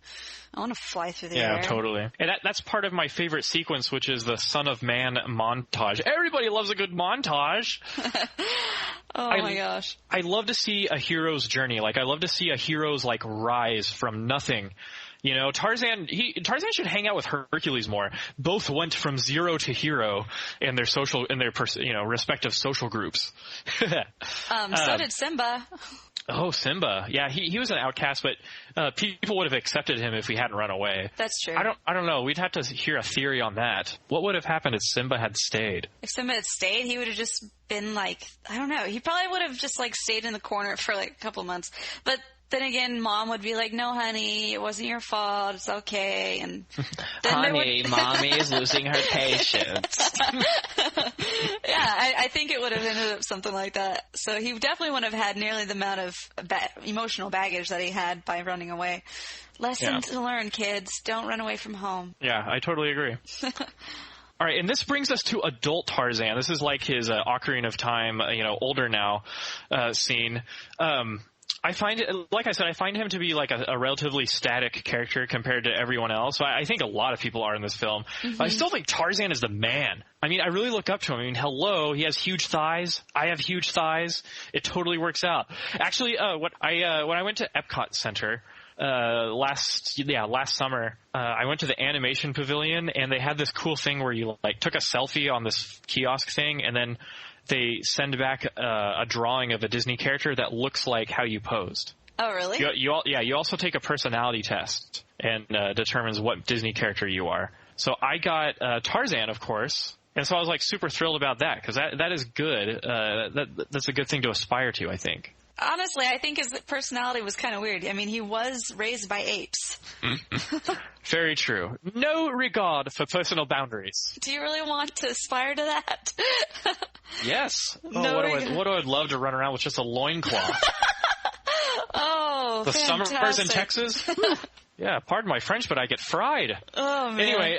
I want to fly through the air. Yeah, totally. And that's part of my favorite sequence, which is the Son of Man montage. Everybody loves a good montage. My gosh. I love to see a hero's journey. Like, I love to see a hero's, rise from nothing. Tarzan should hang out with Hercules more. Both went from zero to hero in their respective social groups. So did Simba. Oh, Simba. Yeah, he was an outcast, but people would have accepted him if he hadn't run away. That's true. I don't know. We'd have to hear a theory on that. What would have happened if Simba had stayed? If Simba had stayed, he would have just been like, I don't know. He probably would have just like stayed in the corner for like a couple months. But then again, Mom would be like, no, honey, it wasn't your fault. It's okay. And then honey, Mommy is losing her patience. Yeah, I think it would have ended up something like that. So he definitely wouldn't have had nearly the amount of emotional baggage that he had by running away. Lesson to learn, kids. Don't run away from home. Yeah, I totally agree. All right, and this brings us to adult Tarzan. This is like his Ocarina of Time, older now scene. I find it, like I said, I find him to be like a relatively static character compared to everyone else. So I think a lot of people are in this film. Mm-hmm. I still think Tarzan is the man. I mean, I really look up to him. I mean, hello, he has huge thighs. I have huge thighs. It totally works out. Actually, when I went to Epcot Center last summer, I went to the animation pavilion, and they had this cool thing where you like took a selfie on this kiosk thing, and then they send back a drawing of a Disney character that looks like how you posed. Oh, really? You also take a personality test and determines what Disney character you are. So I got Tarzan, of course, and so I was like super thrilled about that because that is good. That's a good thing to aspire to, I think. Honestly, I think his personality was kind of weird. I mean, he was raised by apes. Very true. No regard for personal boundaries. Do you really want to aspire to that? Yes. What do I love to run around with just a loincloth? Oh, the fantastic. summers in Texas? Yeah, pardon my French, but I get fried. Oh, man. Anyway,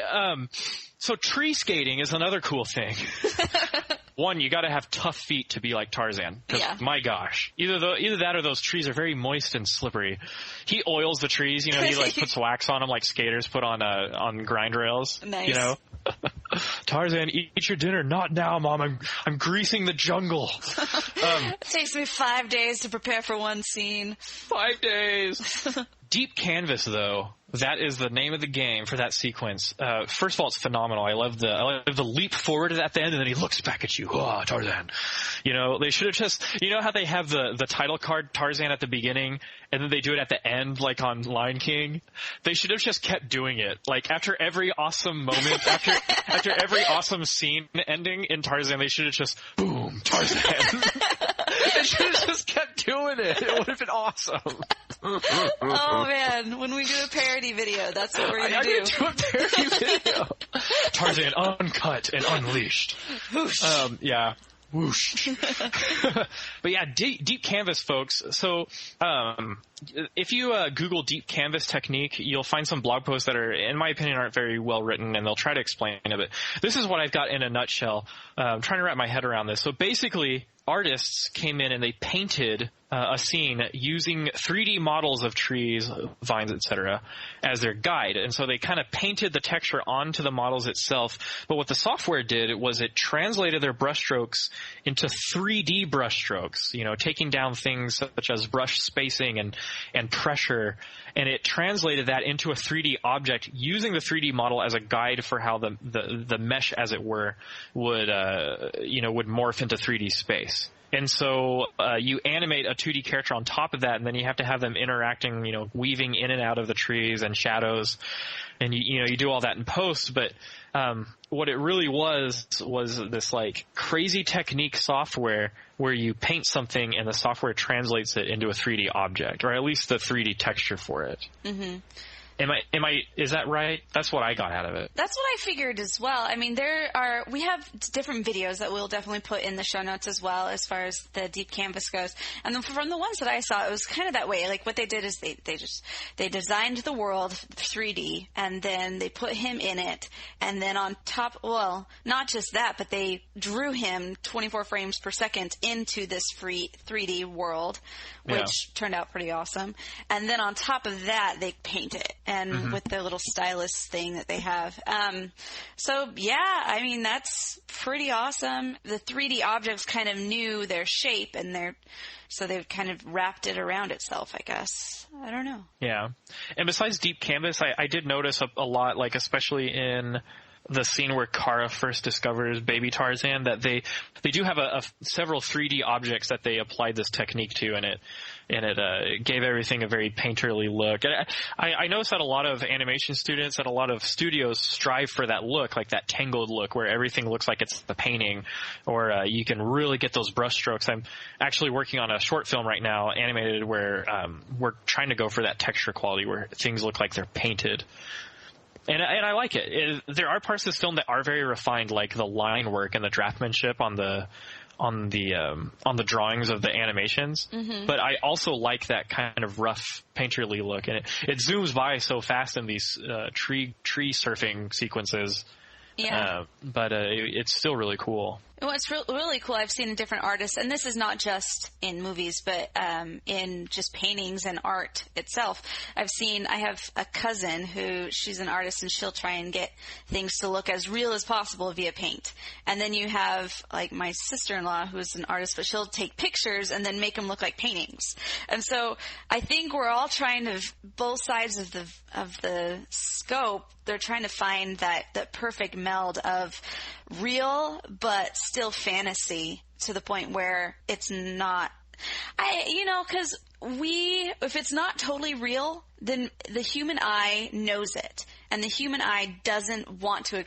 so tree skating is another cool thing. One, you got to have tough feet to be like Tarzan. Yeah. My gosh, either that or those trees are very moist and slippery. He oils the trees, he like puts wax on them like skaters put on grind rails. Nice. Tarzan, eat your dinner. Not now, Mom. I'm greasing the jungle. It takes me 5 days to prepare for one scene. 5 days. Deep Canvas, though. That is the name of the game for that sequence. First of all, it's phenomenal. I love the leap forward at the end, and then he looks back at you. Oh, Tarzan. They should have just, how they have the title card Tarzan at the beginning, and then they do it at the end, like on Lion King? They should have just kept doing it. Like, after every awesome moment, after every awesome scene ending in Tarzan, they should have just, boom, Tarzan. They should have just kept doing it. It would have been awesome. Oh, man. When we do a parody video, that's what we're going to do. I'm going to do a parody video. Tarzan uncut and unleashed. Whoosh. Yeah. Whoosh. But yeah, deep canvas, folks. So if you Google deep canvas technique, you'll find some blog posts that are, in my opinion, aren't very well written, and they'll try to explain it. But this is what I've got in a nutshell. I'm trying to wrap my head around this. So basically, artists came in and they painted a scene using 3D models of trees, vines, etc. as their guide. And so they kind of painted the texture onto the models itself. But what the software did was it translated their brushstrokes into 3D brushstrokes, taking down things such as brush spacing and pressure. And it translated that into a 3D object using the 3D model as a guide for how the mesh, as it were, would morph into 3D space. And so you animate a 2D character on top of that, and then you have to have them interacting, weaving in and out of the trees and shadows, and you do all that in post. But what it really was this like crazy technique software where you paint something and the software translates it into a 3D object, or at least the 3D texture for it. Mm-hmm. Is that right? That's what I got out of it. That's what I figured as well. I mean, we have different videos that we'll definitely put in the show notes as well as far as the deep canvas goes. And then from the ones that I saw, it was kind of that way. Like what they did is they designed the world 3D, and then they put him in it, and then on top, well, not just that, but they drew him 24 frames per second into this free 3D world, which turned out pretty awesome. And then on top of that, they paint it. And with the little stylus thing that they have. So, yeah, I mean, that's pretty awesome. The 3D objects kind of knew their shape, and so they've kind of wrapped it around itself, I guess. I don't know. Yeah. And besides Deep Canvas, I did notice a lot, like especially in the scene where Kara first discovers baby Tarzan, that they do have several 3D objects that they applied this technique to, and and it gave everything a very painterly look. And I noticed that a lot of animation students and a lot of studios strive for that look, like that tangled look where everything looks like it's the painting, or you can really get those brush strokes. I'm actually working on a short film right now, animated, where we're trying to go for that texture quality where things look like they're painted. And I like it. There are parts of this film that are very refined, like the line work and the draftmanship on the drawings of the animations. Mm-hmm. But I also like that kind of rough painterly look, and it zooms by so fast in these tree surfing sequences. Yeah. But it's still really cool. What's really cool, I've seen different artists, and this is not just in movies, but in just paintings and art itself. I have a cousin who, she's an artist, and she'll try and get things to look as real as possible via paint. And then you have, like, my sister-in-law, who's an artist, but she'll take pictures and then make them look like paintings. And so I think we're all trying to, both sides of the scope, they're trying to find that perfect meld of real but still fantasy, to the point where it's not, because if it's not totally real, then the human eye knows it, and the human eye doesn't want to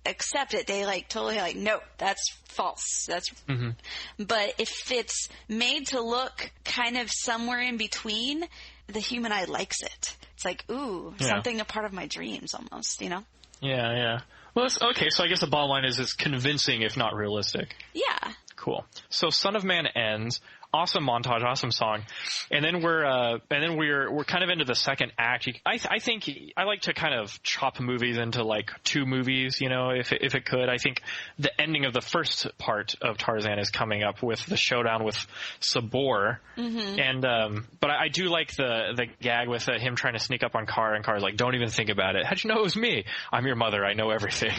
accept it. They totally no, that's false. That's mm-hmm. But if it's made to look kind of somewhere in between, the human eye likes it. It's like, ooh, something a part of my dreams almost, Yeah. Well, okay, so I guess the bottom line is it's convincing, if not realistic. Yeah. Cool. So Son of Man ends. Awesome montage, awesome song, and then we're kind of into the second act. I think I like to kind of chop movies into like two movies, if it could. I think the ending of the first part of Tarzan is coming up with the showdown with Sabor, mm-hmm. and but I do like the gag with him trying to sneak up on Car, and Car's like, "Don't even think about it. How'd you know it was me? I'm your mother. I know everything."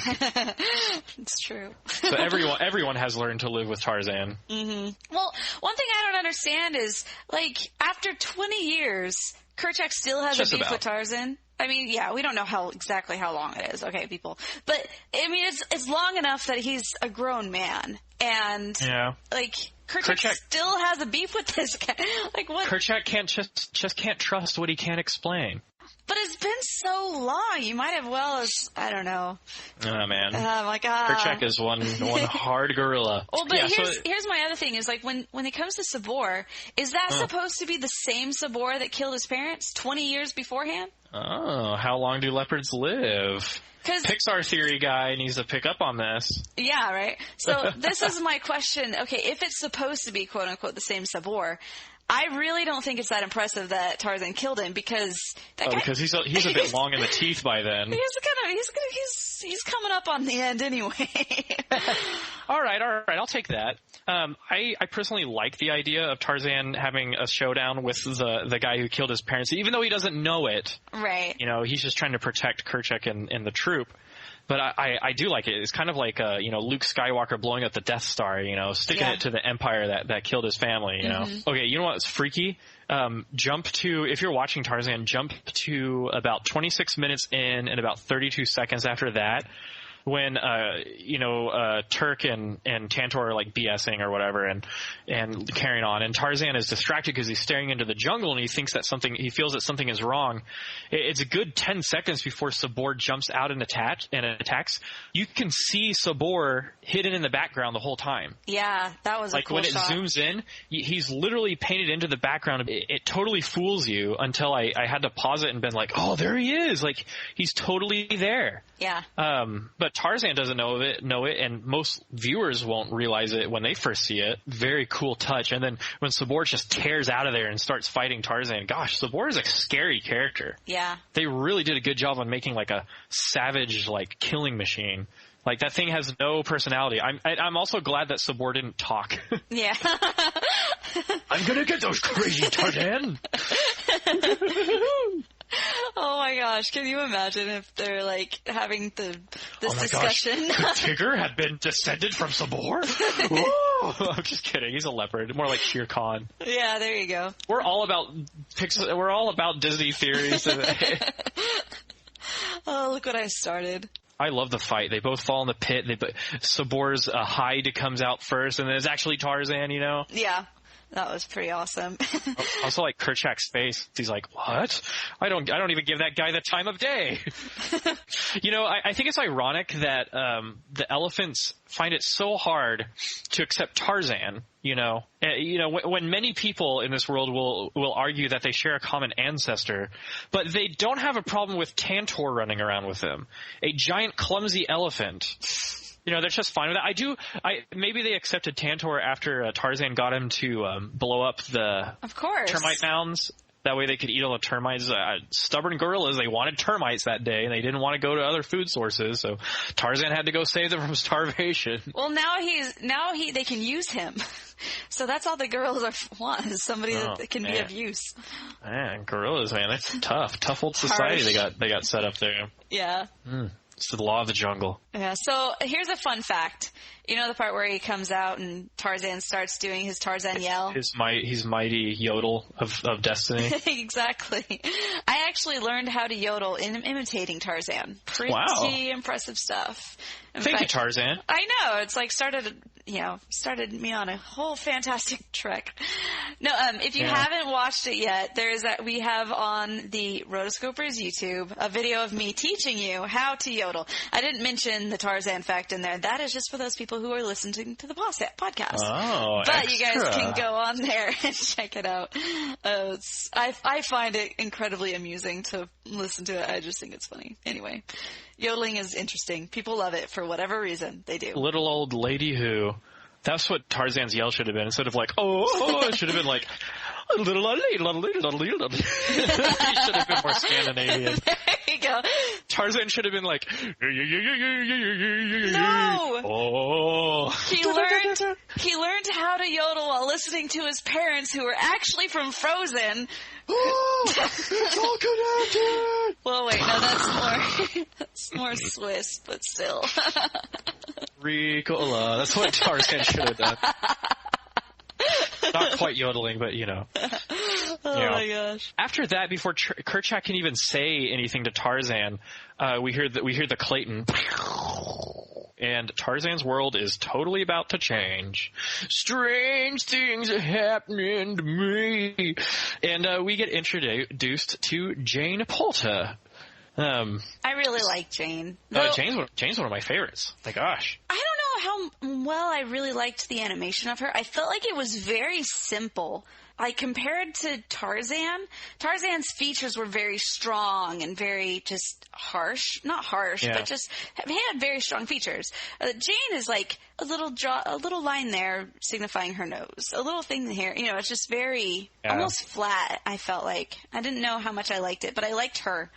It's true. So everyone has learned to live with Tarzan. Mm-hmm. Well, one thing I don't understand is, after 20 years, Kerchak still has a beef with Tarzan. I mean, yeah, we don't know exactly how long it is, okay, people. But, I mean, it's long enough that he's a grown man. And, Kerchak still has a beef with this guy. What? Kerchak just can't trust what he can't explain. But it's been so long. You might have I don't know. Oh, man. My God. Kerchak is one hard gorilla. Well, but here's my other thing is, when it comes to Sabor, is that supposed to be the same Sabor that killed his parents 20 years beforehand? Oh, how long do leopards live? Pixar theory guy needs to pick up on this. Yeah, right? So this is my question. Okay, if it's supposed to be, quote-unquote, the same Sabor, I really don't think it's that impressive that Tarzan killed him, because because he's a bit long in the teeth by then. He's coming up on the end anyway. All right, I'll take that. I personally like the idea of Tarzan having a showdown with the guy who killed his parents, even though he doesn't know it. Right. He's just trying to protect Kerchak and the troop. But I do like it. It's kind of like Luke Skywalker blowing up the Death Star, sticking it to the Empire that killed his family, Mm-hmm. Okay, you know what's freaky? If you're watching Tarzan, jump to about 26 minutes in and about 32 seconds after that, when Terk and Tantor are BSing or whatever and carrying on, and Tarzan is distracted because he's staring into the jungle and he feels that something is wrong. It's a good 10 seconds before Sabor jumps out and attacks. You can see Sabor hidden in the background the whole time. Yeah, that was a cool shot. When it zooms in, he's literally painted into the background. It totally fools you until I had to pause it and been like, oh, there he is. He's totally there. Yeah. But Tarzan doesn't know it, and most viewers won't realize it when they first see it. Very cool touch. And then when Sabor just tears out of there and starts fighting Tarzan, gosh, Sabor is a scary character. Yeah. They really did a good job on making a savage killing machine. That thing has no personality. I'm also glad that Sabor didn't talk. Yeah. I'm gonna get those crazy Tarzan. Oh my gosh, can you imagine if they're having this discussion? Gosh, could Tigger have been descended from Sabor? I'm just kidding. He's a leopard. More like Shere Khan. Yeah, there you go. We're all about Disney theories today. Oh, look what I started. I love the fight. They both fall in the pit. Sabor's hide comes out first, and then it's actually Tarzan, Yeah. That was pretty awesome. Also, like Kerchak's face. He's like, "What? I don't even give that guy the time of day." I think it's ironic that the elephants find it so hard to accept Tarzan. When many people in this world will argue that they share a common ancestor, but they don't have a problem with Tantor running around with them, a giant clumsy elephant. They're just fine with that. Maybe they accepted Tantor after Tarzan got him to blow up the termite mounds. That way they could eat all the termites. Stubborn gorillas, they wanted termites that day, and they didn't want to go to other food sources, so Tarzan had to go save them from starvation. Well, now they can use him. So that's all the gorillas want, is somebody that can be of use. Man, gorillas, man, that's tough. Tough old society they got set up there. Yeah. It's the law of the jungle. Yeah, so here's a fun fact. You know the part where he comes out and Tarzan starts doing his Tarzan yell? His mighty yodel of destiny. Exactly. I actually learned how to yodel in imitating Tarzan. Pretty impressive stuff. Thank you, Tarzan. I know. It's like started me on a whole fantastic trek. No, if you haven't watched it yet, we have on the Rotoscopers YouTube a video of me teaching you how to yodel. I didn't mention the Tarzan fact in there. That is just for those people who are listening to the podcast. Oh, but extra. You guys can go on there and check it out. I find it incredibly amusing to listen to it. I just think it's funny. Anyway, yodeling is interesting. People love it for whatever reason. They do. Little old lady who. That's what Tarzan's yell should have been. Instead of like, it should have been like, he should have been more Scandinavian. There you go. Tarzan should have been like, no! Oh. He learned how to yodel while listening to his parents, who were actually from Frozen. It's all connected! Well, wait, no, that's more Swiss, but still. Ricola. That's what Tarzan should have done. Not quite yodeling, but my gosh. After that, before Kerchak can even say anything to Tarzan, we hear the Clayton. And Tarzan's world is totally about to change. Strange things are happening to me. And we get introduced to Jane Polta. I really like Jane. Jane's one of my favorites. My gosh. I don't know how well I really liked the animation of her. I felt like it was very simple. Like, compared to Tarzan's features were very strong and very just harsh. Not harsh, but just he had very strong features. Jane is like a little line there signifying her nose. A little thing here. It's just very almost flat, I felt like. I didn't know how much I liked it, but I liked her.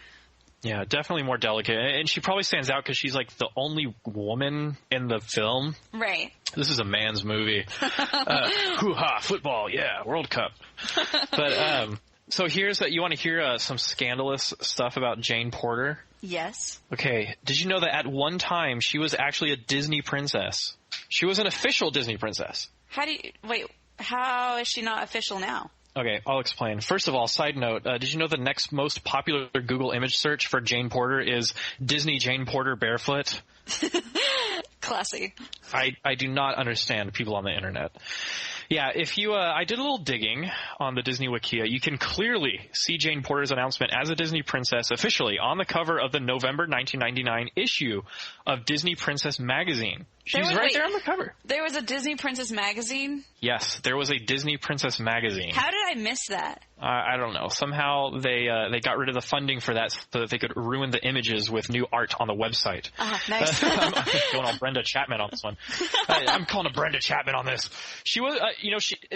Yeah, definitely more delicate. And she probably stands out because she's like the only woman in the film. Right. This is a man's movie. Hoo-ha, football, yeah, World Cup. But so you want to hear some scandalous stuff about Jane Porter? Yes. Okay, did you know that at one time she was actually a Disney princess? She was an official Disney princess. How is she not official now? Okay, I'll explain. First of all, side note, did you know the next most popular Google image search for Jane Porter is Disney Jane Porter barefoot? Classy. I do not understand people on the internet. Yeah, if you, I did a little digging on the Disney Wikia. You can clearly see Jane Porter's announcement as a Disney princess officially on the cover of the November 1999 issue of Disney Princess magazine. She's right there on the cover. There was a Disney Princess magazine? Yes, there was a Disney Princess magazine. How did I miss that? I don't know. Somehow they got rid of the funding for that so that they could ruin the images with new art on the website. Nice. I'm going on Brenda Chapman on this one. I'm calling a Brenda Chapman on this. She was,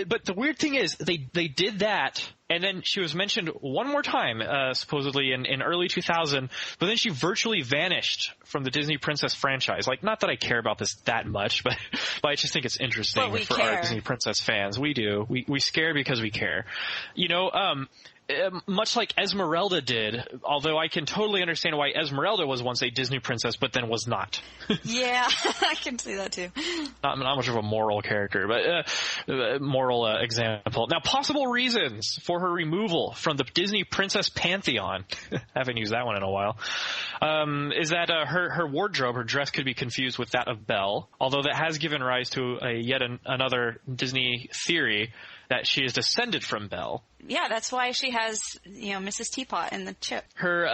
but the weird thing is they did that. And then she was mentioned one more time, supposedly in early 2000, but then she virtually vanished from the Disney Princess franchise. Like, not that I care about this that much, but I just think it's interesting for our Disney Princess fans. We do. We scare because we care. Much like Esmeralda did, although I can totally understand why Esmeralda was once a Disney princess, but then was not. Yeah, I can see that too. Not much of a moral character, but moral example. Now, possible reasons for her removal from the Disney princess pantheon, haven't used that one in a while, is that her wardrobe, her dress could be confused with that of Belle, although that has given rise to yet another Disney theory that she is descended from Belle. Yeah, that's why she has, Mrs. Teapot in the chip. Her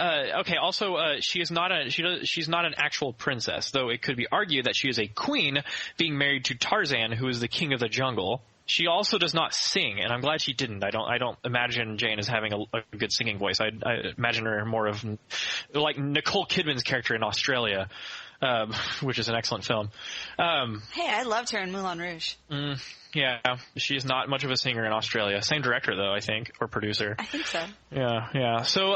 also she is not she's not an actual princess, though it could be argued that she is a queen being married to Tarzan, who is the king of the jungle. She also does not sing, and I'm glad she didn't. I don't imagine Jane as having a good singing voice. I imagine her more of like Nicole Kidman's character in Australia, which is an excellent film. Hey, I loved her in Moulin Rouge. Yeah, she's not much of a singer in Australia. Same director, though, I think, or producer. I think so. Yeah. So,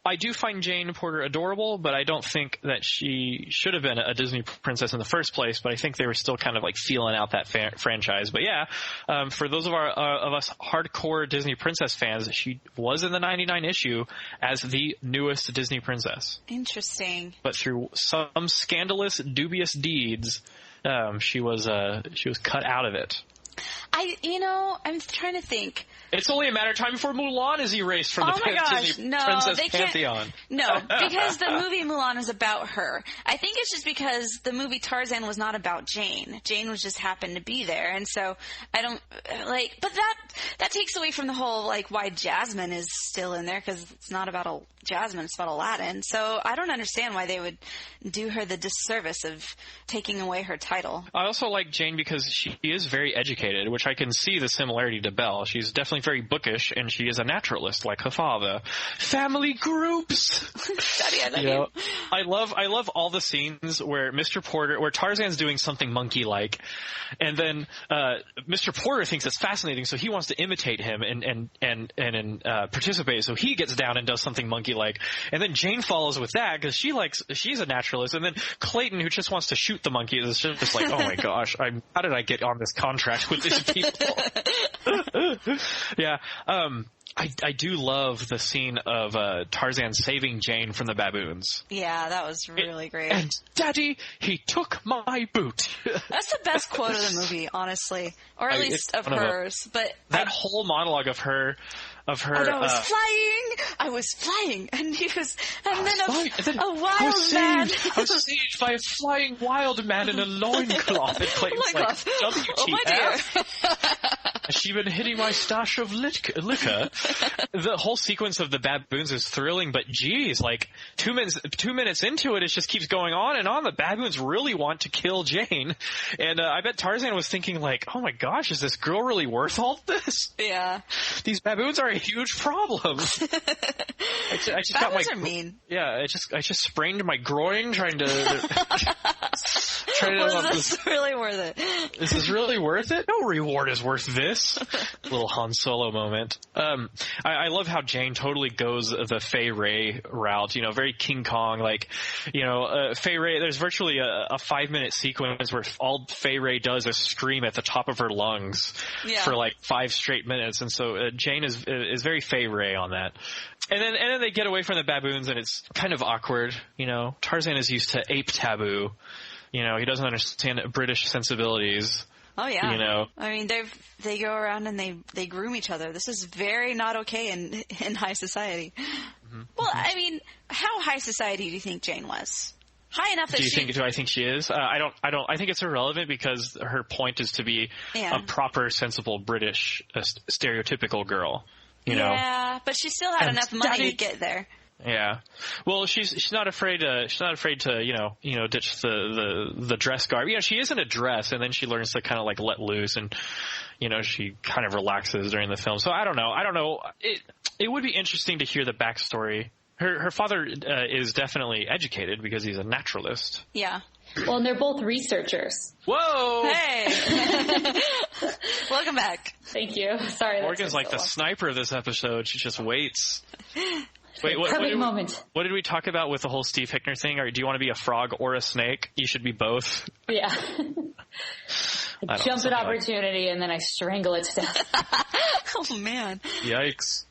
I do find Jane Porter adorable, but I don't think that she should have been a Disney princess in the first place. But I think they were still kind of like feeling out that franchise. But yeah, for those of us hardcore Disney princess fans, she was in the 99 issue as the newest Disney princess. Interesting. But through some scandalous, dubious deeds, she was cut out of it. I'm trying to think. It's only a matter of time before Mulan is erased from the Disney princess pantheon. No, because the movie Mulan is about her. I think it's just because the movie Tarzan was not about Jane. Jane was just happened to be there, and so I don't but that takes away from the whole why Jasmine is still in there, because it's not about Jasmine, it's about Aladdin. So I don't understand why they would do her the disservice of taking away her title. I also like Jane because she is very educated, which I can see the similarity to Belle. She's definitely very bookish, and she is a naturalist like her father. Family groups. Daddy, I love you. I love all the scenes where where Tarzan's doing something monkey-like, and then Mr. Porter thinks it's fascinating, so he wants to imitate him and participate. So he gets down and does something monkey-like, and then Jane follows with that because she's a naturalist, and then Clayton, who just wants to shoot the monkeys, is just like, oh my gosh, how did I get on this contract with these people? Yeah. I do love the scene of Tarzan saving Jane from the baboons. Yeah, that was really great. And Daddy, he took my boot. That's the best quote of the movie, honestly, or at least of hers. But that whole monologue of her. And I was flying, and he was, and then a wild man. I was saved by a flying wild man in a loincloth. And Clayton's like, WTF? Oh my dear. Has she been hitting my stash of liquor? The whole sequence of the baboons is thrilling, but geez, 2 minutes into it, it just keeps going on and on. The baboons really want to kill Jane, and I bet Tarzan was thinking oh my gosh, is this girl really worth all this? Yeah. These baboons are a huge problem. Baboons are mean. Yeah, I just sprained my groin trying to. Was this really worth it? This is really worth it? No reward is worth this. Little Han Solo moment. I love how Jane totally goes the Fay Ray route. Very King Kong. Fay Ray. There's virtually a 5-minute sequence where all Fay Ray does is scream at the top of her lungs for 5 straight minutes, and so Jane is very Fay Ray on that. And then they get away from the baboons, and it's kind of awkward. Tarzan is used to ape taboo. He doesn't understand British sensibilities. Oh yeah. I mean, they go around and they groom each other. This is very not okay in high society. Mm-hmm. Well, I mean, how high society do you think Jane was? High enough that do I think she is? I think it's irrelevant because her point is to be a proper, sensible British, stereotypical girl. Yeah, but she still had enough money to get there. Yeah, well, she's not afraid to ditch the dress garb. She is in a dress, and then she learns to kind of let loose, and she kind of relaxes during the film. So I don't know. It would be interesting to hear the backstory. Her father is definitely educated because he's a naturalist. Yeah. Well, and they're both researchers. Whoa! Hey! Welcome back. Thank you. Sorry. Morgan's like the sniper of this episode. She just waits. Wait, moment. What did we talk about with the whole Steve Hickner thing? Or do you want to be a frog or a snake? You should be both. Yeah. I jump at opportunity and then I strangle it to death. Oh, man. Yikes.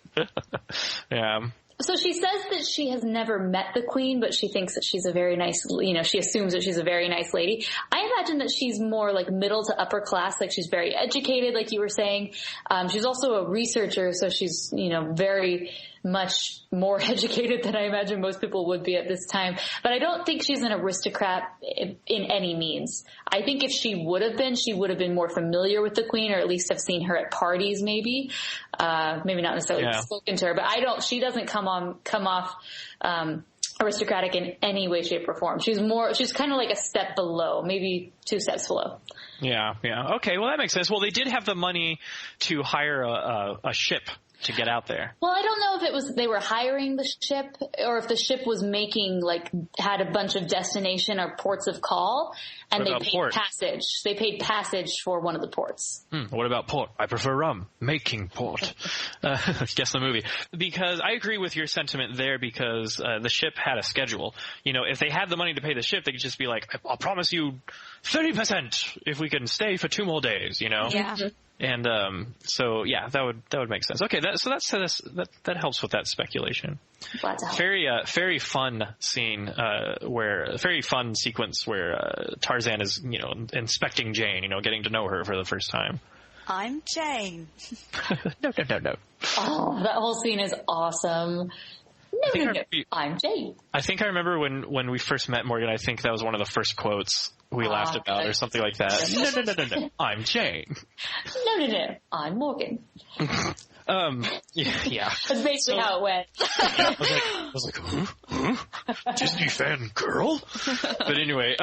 Yeah. So she says that she has never met the queen, but she thinks that she's a very nice, she assumes that she's a very nice lady. I have imagine that she's more like middle to upper class, like she's very educated, like you were saying. She's also a researcher, so she's, very much more educated than I imagine most people would be at this time. But I don't think she's an aristocrat in any means. I think if she would have been more familiar with the queen, or at least have seen her at parties maybe. Maybe not necessarily spoken to her, but she doesn't come off aristocratic in any way, shape, or form. She's kind of like a step below, maybe 2 steps below. Yeah. Okay, well that makes sense. Well, they did have the money to hire a ship to get out there. Well, I don't know if it was they were hiring the ship, or if the ship was had a bunch of destination or ports of call, and they paid passage. They paid passage for one of the ports. What about port? I prefer rum. Making port. Guess the movie. Because I agree with your sentiment there, because the ship had a schedule. If they had the money to pay the ship, they could just be like, I'll promise you 30% if we can stay for 2 more days, Yeah. And so yeah, that would make sense. Okay, that helps with that speculation. Very fun scene very fun sequence where Tarzan is inspecting Jane, getting to know her for the first time. I'm Jane. No. Oh, that whole scene is awesome. No, I'm Jane. I think I remember when we first met Morgan. I think that was one of the first quotes we laughed about, or something like that. No. I'm Jane. No. I'm Morgan. Yeah. That's basically how it went. I was like, huh? Disney fan girl? But anyway,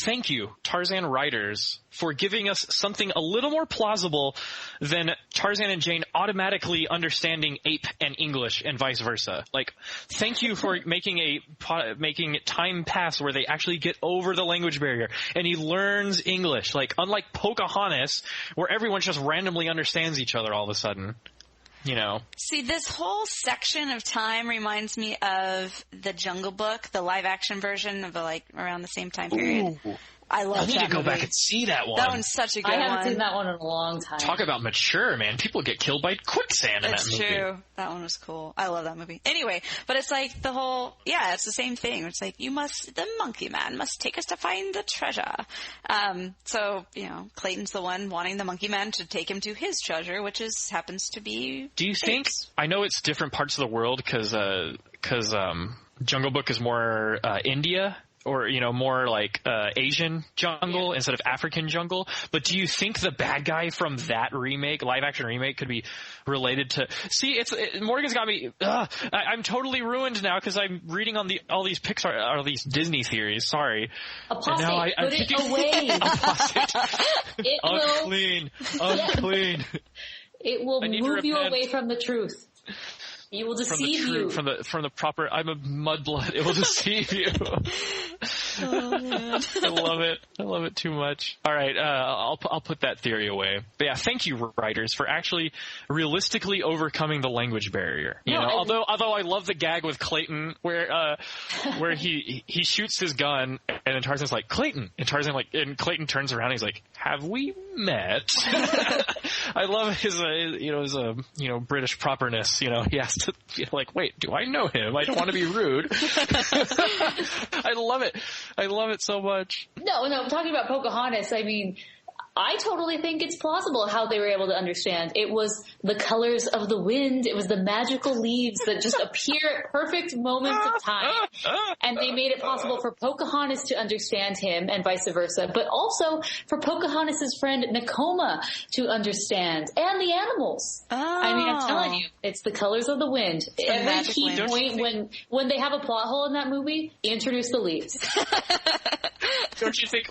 thank you, Tarzan writers, for giving us something a little more plausible than Tarzan and Jane automatically understanding ape and English and vice versa. Like, thank you for making time pass where they actually get over the language barrier and he learns English. Like, unlike Pocahontas, where everyone just randomly understands each other all of a sudden. See, this whole section of time reminds me of the Jungle Book, the live action version of around the same time period. Ooh. I love that movie. I need to go movie. back and see that one. That one's such a good one. I haven't seen that one in a long time. Talk about mature, man. People get killed by quicksand in that movie. It's true. That one was cool. I love that movie. Anyway, but it's like the whole, it's the same thing. It's like, the monkey man must take us to find the treasure. So, Clayton's the one wanting the monkey man to take him to his treasure, which happens to be Do you think, I know it's different parts of the world because Jungle Book is more India, or, more like Asian jungle instead of African jungle. But do you think the bad guy from that live action remake, could be related to... See, Morgan's got me... I'm totally ruined now because I'm reading on all these Pixar, or these Disney theories. Sorry. Apostate, put it away. It unclean. Unclean. It will move you away from the truth. You will deceive you. From the proper, I'm a mudblood. It will deceive you. Oh, man. I love it. I love it too much. All right. I'll put that theory away. But yeah, thank you, writers, for actually realistically overcoming the language barrier. Although I love the gag with Clayton where he shoots his gun and then Tarzan's like, Clayton. And Clayton turns around and he's like, have we met? I love his British properness. He has to like, wait, do I know him? I don't want to be rude. I love it. I love it so much. No, talking about Pocahontas, I mean, I totally think it's plausible how they were able to understand. It was the colors of the wind. It was the magical leaves that just appear at perfect moments of time. And they made it possible for Pocahontas to understand him and vice versa, but also for Pocahontas' friend Nakoma to understand, and the animals. Oh. I mean, I'm telling you, it's the colors of the wind. Every key point when they have a plot hole in that movie, introduce the leaves. Don't you think...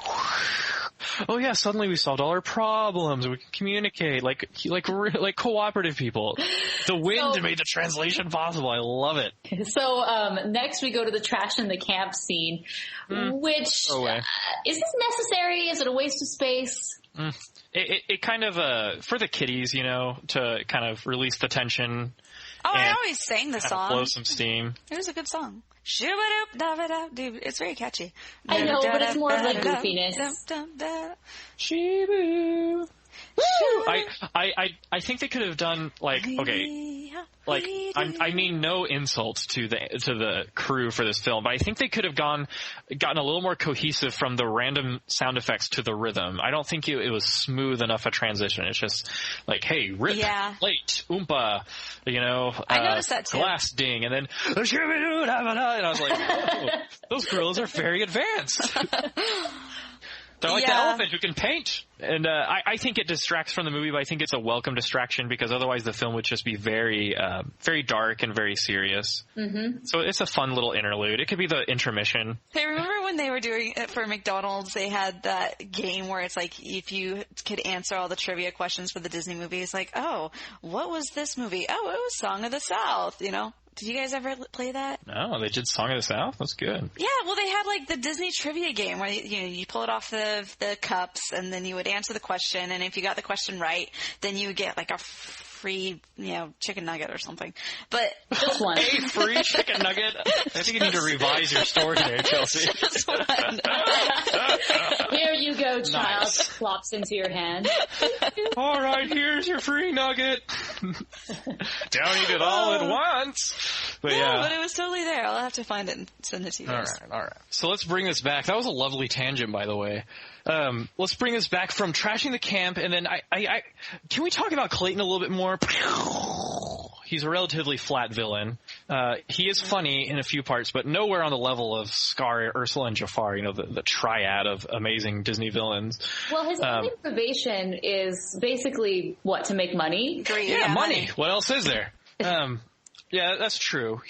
Oh yeah, suddenly we solved all our problems. We can communicate like cooperative people. The wind made the translation possible. I love it. So next we go to the trash in the camp scene, which is this necessary? Is it a waste of space? It kind of for the kiddies, to kind of release the tension. Oh, I always sang the song. Blow some steam. It was a good song. Dude, it's very catchy. I know, but it's more of like goofiness. Shibu. I think they could have done I mean no insults to the crew for this film, but I think they could have gotten a little more cohesive from the random sound effects to the rhythm. I don't think it was smooth enough a transition. It's just like, hey, rip, plate, oompa, I noticed that too. Glass ding, and then and I was like, oh, those gorillas are very advanced. They're like the elephant who can paint. And I think it distracts from the movie, but I think it's a welcome distraction because otherwise the film would just be very very dark and very serious. Mm-hmm. So it's a fun little interlude. It could be the intermission. Hey, remember when they were doing it for McDonald's, they had that game where it's like if you could answer all the trivia questions for the Disney movies, like, oh, what was this movie? Oh, it was Song of the South, Did you guys ever play that? No, they did Song of the South? That's good. Yeah, well, they had like the Disney trivia game where you pull it off the cups and then you would answer the question, and if you got the question right, then you would get like a free, chicken nugget or something. But just one. A free chicken nugget? I think you need to revise your story there, Chelsea. Just one. Here you go, child. Nice. Plops into your hand. All right, here's your free nugget. Don't eat it all at once. But but it was totally there. I'll have to find it and send it to you guys. All right. So let's bring this back. That was a lovely tangent, by the way. Let's bring this back from trashing the camp, and then I can we talk about Clayton a little bit more? He's a relatively flat villain. He is funny in a few parts, but nowhere on the level of Scar, Ursula, and Jafar, the triad of amazing Disney villains. Well, his only motivation is basically, to make money? Yeah, money. What else is there? Yeah, that's true.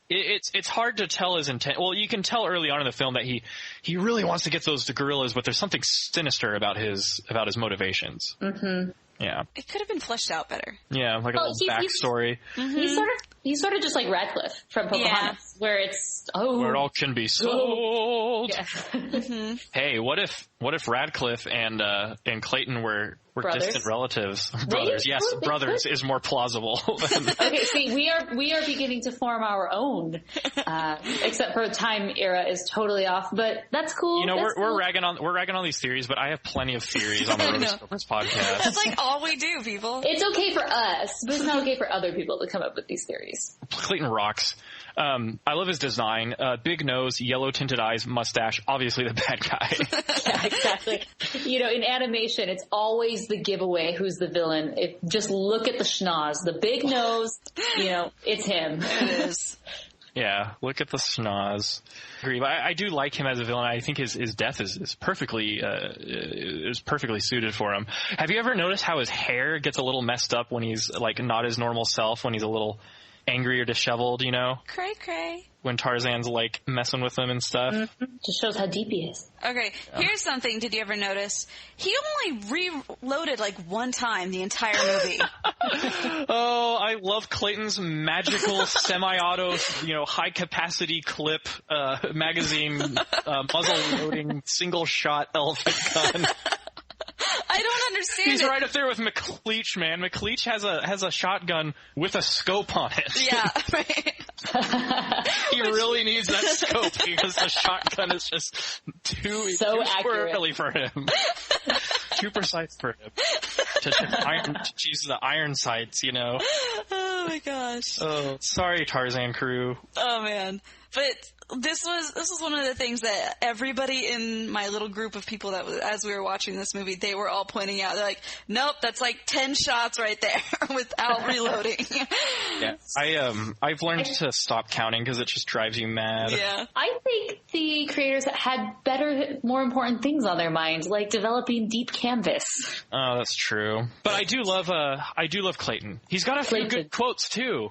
It's hard to tell his intent. Well, you can tell early on in the film that he really wants to get those gorillas, but there's something sinister about his motivations. Mm-hmm. Yeah. It could have been fleshed out better. Yeah, like a little backstory. He's sort of just like Radcliffe from Pocahontas, where it's where it all can be sold. Yeah. Mm-hmm. Hey, what if Radcliffe and Clayton were brothers? Distant relatives? Brothers, yes, brothers is more plausible. Okay, see, we are beginning to form our own, except for time era is totally off, but that's cool. We're ragging on these theories, but I have plenty of theories on the Rotoscopers podcast. That's like all we do, people. It's okay for us, but it's not okay for other people to come up with these theories. Clayton rocks. I love his design. Big nose, yellow tinted eyes, mustache. Obviously the bad guy. Yeah, exactly. In animation, it's always the giveaway who's the villain. Just look at the schnoz. The big nose, it's him. It is. Yeah, look at the schnoz. I agree, but I do like him as a villain. I think his death is perfectly suited for him. Have you ever noticed how his hair gets a little messed up when he's like not his normal self, when he's a little angry or disheveled, Cray cray. When Tarzan's like messing with him and stuff. Mm-hmm. Just shows how deep he is. Okay, here's something. Did you ever notice? He only reloaded like one time the entire movie. Oh, I love Clayton's magical semi-auto, high-capacity clip magazine muzzle-loading single-shot elephant gun. I don't understand. He's right up there with McLeach, man. McLeach has a shotgun with a scope on it. Yeah, right. He really needs that scope because the shotgun is just too early for him. Too precise for him. To use the iron sights, Oh my gosh. Oh, sorry, Tarzan crew. Oh man. But this was one of the things that everybody in my little group of people as we were watching this movie, they were all pointing out. They're like, nope, that's like 10 shots right there without reloading. Yeah, I've learned to stop counting because it just drives you mad. Yeah. I think the creators had more important things on their mind, like developing deep canvas. Oh, that's true. But I do love Clayton. He's got a few good quotes too.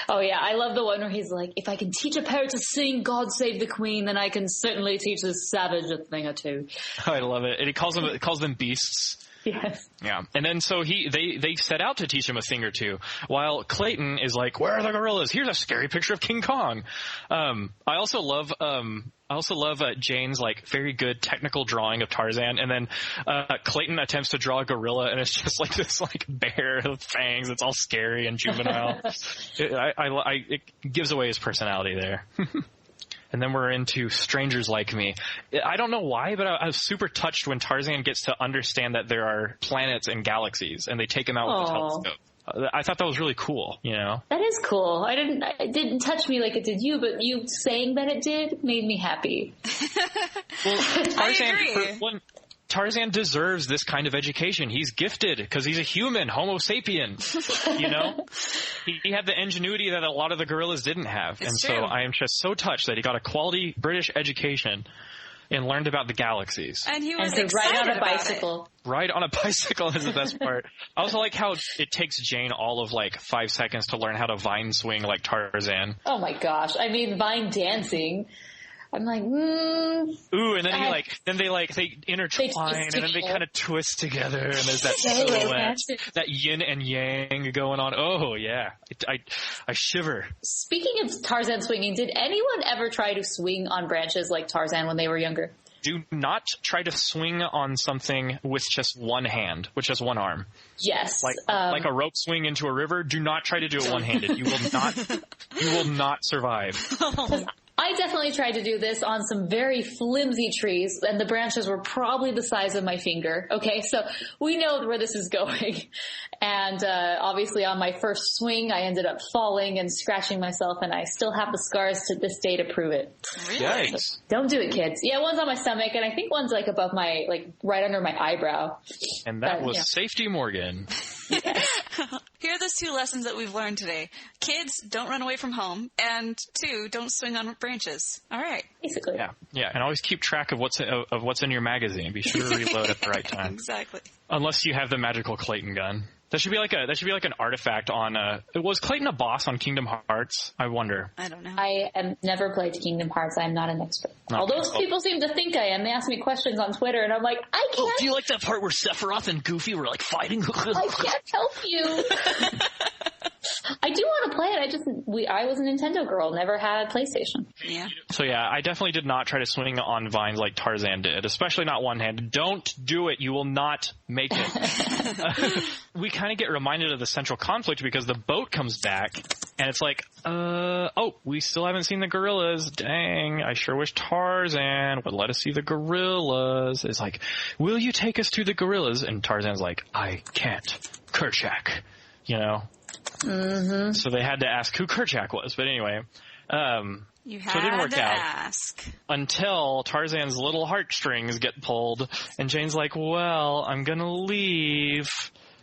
Oh yeah, I love the one where he's like, if I can teach a parrot to sing God Save the Queen, then I can certainly teach this savage a thing or two. Oh, I love it. And he calls them beasts. Yes. Yeah. And then so they set out to teach him a thing or two, while Clayton is like, where are the gorillas? Here's a scary picture of King Kong. I also love Jane's like very good technical drawing of Tarzan, and then Clayton attempts to draw a gorilla, and it's just like this like bear with fangs. It's all scary and juvenile. It gives away his personality there. And then we're into Strangers Like Me. I don't know why, but I was super touched when Tarzan gets to understand that there are planets and galaxies, and they take him out with the telescope. I thought that was really cool, you know? That is cool. It didn't touch me like it did you, but you saying that it did made me happy. Well, I agree. Tarzan deserves this kind of education. He's gifted because he's a human, Homo sapien. You know, he had the ingenuity that a lot of the gorillas didn't have, It's and true. so I am just so touched that he got a quality British education and learned about the galaxies. And he was And to excited ride on a about bicycle. Ride on a bicycle is the best part. I also like how it takes Jane all of like 5 seconds to learn how to vine swing like Tarzan. Oh my gosh. I mean, vine dancing. I'm like, Ooh, and then they intertwine, They and then they twist kind of twist together, and there's that So silhouette, romantic. that yin and yang going on. Oh yeah, I shiver. Speaking of Tarzan swinging, did anyone ever try to swing on branches like Tarzan when they were younger? Do not try to swing on something with just one hand, with just one arm. Yes. Like a rope swing into a river. Do not try to do it one-handed. You will not survive. I definitely tried to do this on some very flimsy trees, and the branches were probably the size of my finger. Okay, so we know where this is going. And obviously on my first swing, I ended up falling and scratching myself, and I still have the scars to this day to prove it. Really? Yikes. Don't do it, kids. Yeah, one's on my stomach, and I think one's like above my, like right under my eyebrow. And that was yeah. Safety Morgan. Here are the 2 lessons that we've learned today. Kids, don't run away from home. And 2, don't swing on branches. All right. Basically. Yeah, and always keep track of what's in your magazine. Be sure to reload at the right time. Exactly. Unless you have the magical Clayton gun. That should be like an artifact on was Clayton a boss on Kingdom Hearts? I wonder. I don't know. I have never played Kingdom Hearts. I'm not an expert. Although people seem to think I am. They ask me questions on Twitter, and I'm like, I can't. Do you like that part where Sephiroth and Goofy were like fighting? I can't help you. I do want to play it. I was a Nintendo girl, never had PlayStation. Yeah. So yeah, I definitely did not try to swing on vines like Tarzan did, especially not one-handed. Don't do it. You will not make it. We kind of get reminded of the central conflict because the boat comes back and it's like, we still haven't seen the gorillas. Dang, I sure wish Tarzan would let us see the gorillas. It's like, will you take us to the gorillas? And Tarzan's like, I can't. Kerchak, you know? Mm-hmm. So they had to ask who Kerchak was. But anyway, You so it didn't had work to out. ask. Until Tarzan's little heartstrings get pulled, and Jane's like, well, I'm gonna leave.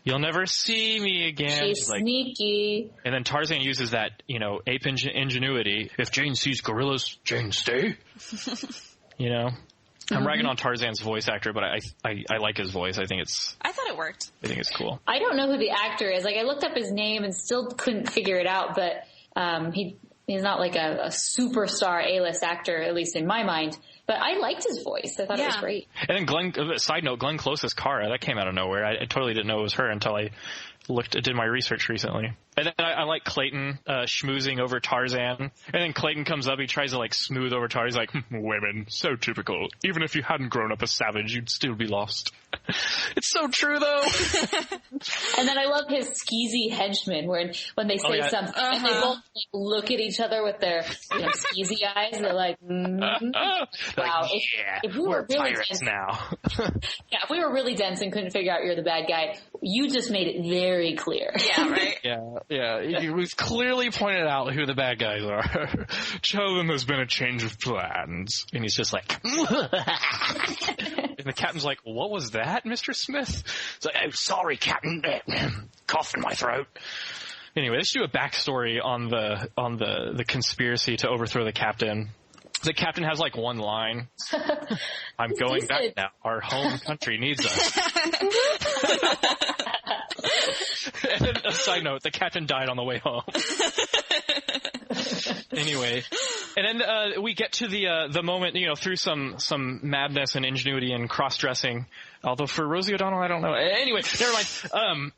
You'll never see me again. She's like, sneaky. and then Tarzan uses that, ape ingenuity. If Jane sees gorillas, Jane stay. I'm ragging on Tarzan's voice actor, but I like his voice. I think I thought it worked. cool. I don't know who the actor is. Like, I looked up his name and still couldn't figure it out, but he's not like a superstar A-list actor, at least in my mind. But I liked his voice. I thought it was great. And then side note, Glenn Close's Kara, that came out of nowhere. I totally didn't know it was her until I did my research recently. And then I like Clayton schmoozing over Tarzan. And then Clayton comes up, he tries to smooth over Tarzan. He's like, women, so typical. Even if you hadn't grown up a savage, you'd still be lost. It's so true, though. And then I love his skeezy henchmen when they say something and they both look at each other with their skeezy eyes. They're like, wow. If we we're were really pirates dense, now. if we were really dense and couldn't figure out you're the bad guy, you just made it very clear. Yeah, right? Yeah. We've clearly pointed out who the bad guys are. Tell them there's been a change of plans. And he's just like, and the captain's like, what was that, Mr. Smith? It's like, oh, sorry, Captain. Cough in my throat. Anyway, let's do a backstory on the conspiracy to overthrow the captain. The captain has one line. I'm going back now. Our home country needs us. And then, a side note, the captain died on the way home. Anyway, and then we get to the moment, through some madness and ingenuity and cross-dressing. Although for Rosie O'Donnell, I don't know. Anyway, never mind.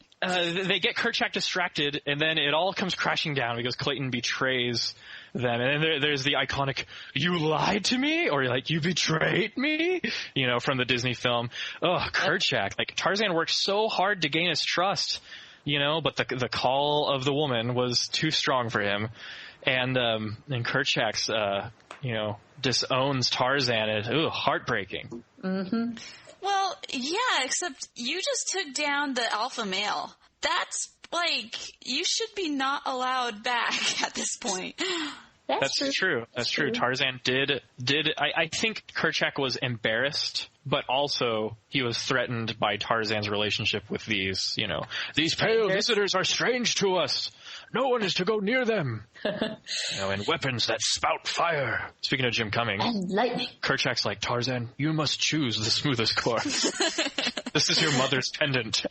They get Kerchak distracted, and then it all comes crashing down because Clayton betrays them. And then there's the iconic, you lied to me? Or you betrayed me? From the Disney film. Oh, Kerchak. Tarzan worked so hard to gain his trust, but the call of the woman was too strong for him. And Kerchak's disowns Tarzan is heartbreaking. Mm-hmm. Well, yeah, except you just took down the alpha male. That's you should be not allowed back at this point. That's true. That's true. Tarzan did. I think Kerchak was embarrassed, but also he was threatened by Tarzan's relationship with these pale visitors are strange to us. No one is to go near them. And weapons that spout fire. Speaking of Jim Cummings. And lightning. Kerchak's like, Tarzan, you must choose the smoothest course. This is your mother's pendant.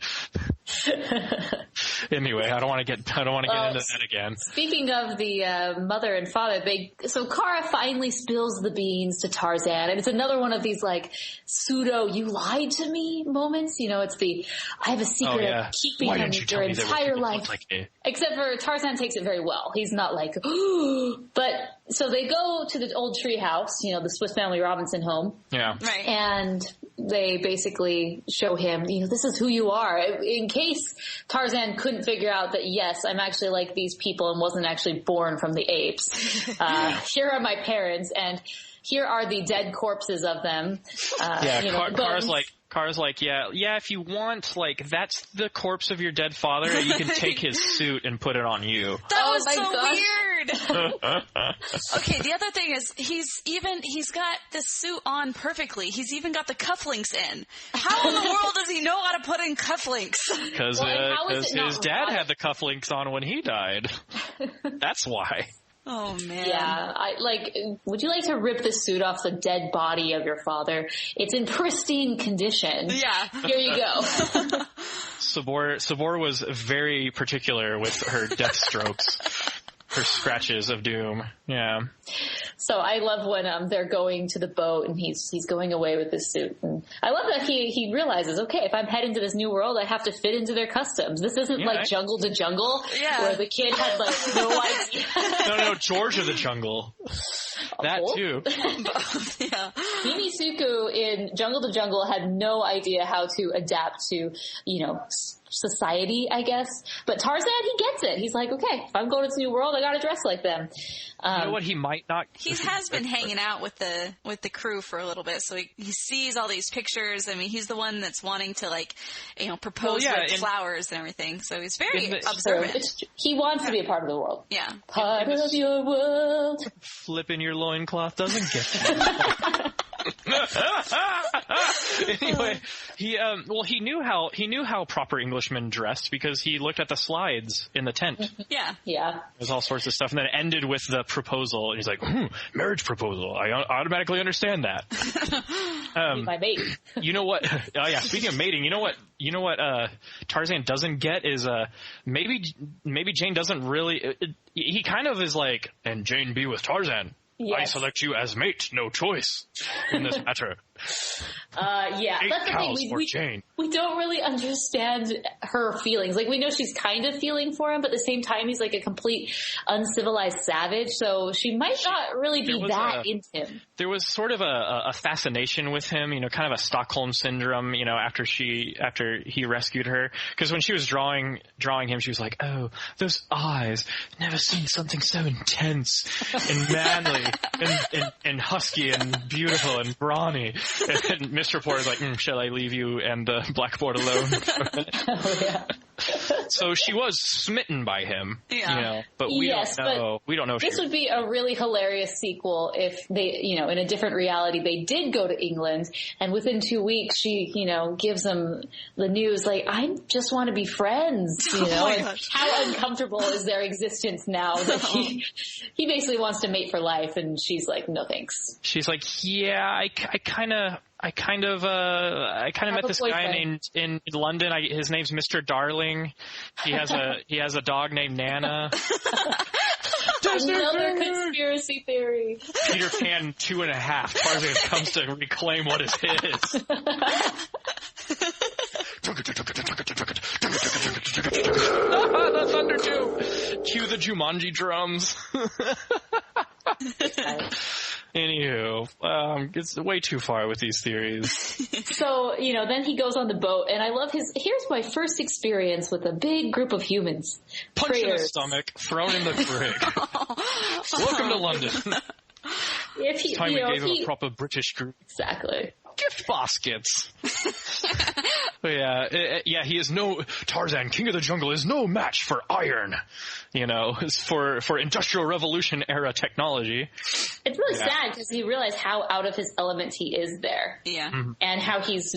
Anyway, I don't want to get into that again. Speaking of the mother and father, so Kara finally spills the beans to Tarzan, and it's another one of these pseudo "you lied to me" moments. It's the I have a secret of keeping him your entire life. Except for Tarzan takes it very well. He's not but so they go to the old tree house, the Swiss Family Robinson home. Yeah. Right. And they basically show him, this is who you are. In case Tarzan couldn't figure out that, yes, I'm actually like these people and wasn't actually born from the apes. Here are my parents, and here are the dead corpses of them. Kara's like, yeah, if you want, that's the corpse of your dead father. You can take his suit and put it on you. That was so weird. Okay, the other thing is he's got the suit on perfectly. He's even got the cufflinks in. How in the world does he know how to put in cufflinks? Because his dad had the cufflinks on when he died. That's why. Oh, man. Yeah, would you like to rip the suit off the dead body of your father? It's in pristine condition. Yeah. Here you go. Sabor was very particular with her death strokes. Her scratches of doom. Yeah. So I love when they're going to the boat and he's going away with this suit. And I love that he realizes, okay, if I'm heading to this new world, I have to fit into their customs. This isn't Jungle to Jungle, where the kid had no idea. No, George of the Jungle. That too. Yeah. Mimisuku in Jungle to Jungle had no idea how to adapt to, society, I guess. But Tarzan, he gets it. He's like, okay, if I'm going to this new world, I gotta dress like them. You know what? He might not. He has been hanging out with the crew for a little bit, so he sees all these pictures. I mean, he's the one that's wanting to propose with flowers and everything. So he's very observant. He wants to be a part of the world. Yeah, part of your world. Flipping your loincloth doesn't get you. Anyway, he knew how proper Englishmen dressed because he looked at the slides in the tent. Yeah. There's all sorts of stuff, and then it ended with the proposal. And he's like, marriage proposal. I automatically understand that. My mate. You know what? Oh yeah. Speaking of mating, you know what? Tarzan doesn't get is maybe Jane doesn't really. He kind of is like, and Jane be with Tarzan. Yes. I select you as mate, no choice in this matter. Yeah, that's the thing. We don't really understand her feelings. We know she's kind of feeling for him, but at the same time, he's like a complete uncivilized savage. So she might not really be that into him. There was sort of a fascination with him, kind of a Stockholm syndrome, after he rescued her. Because when she was drawing him, she was like, "Oh, those eyes! Never seen something so intense and manly and husky and beautiful and brawny." And Mr. Porter's like, "Shall I leave you and the blackboard alone?" Oh, yeah. So she was smitten by him, but we don't know. We don't know. This would be a really hilarious sequel if they, in a different reality, they did go to England, and within 2 weeks, she, gives them the news like, "I just want to be friends." How uncomfortable is their existence now that he basically wants to mate for life, and she's like, "No thanks." She's like, "Yeah, I kind of met this guy named in London. His name's Mr. Darling. He has a dog named Nana." Another conspiracy theory. Peter Pan 2.5. Tarzan comes to reclaim what is his. The Thunder Tube. Cue the Jumanji drums. Anywho, it's way too far with these theories. So, then he goes on the boat, and I love here's my first experience with a big group of humans. Punch in the stomach, thrown in the brig. Welcome to London. It's time we gave him a proper British group. Exactly. Gift baskets. But yeah, he is no Tarzan, King of the Jungle, is no match for iron. For Industrial Revolution era technology. It's really sad because you realize how out of his element he is there. Yeah. Mm-hmm. And how he's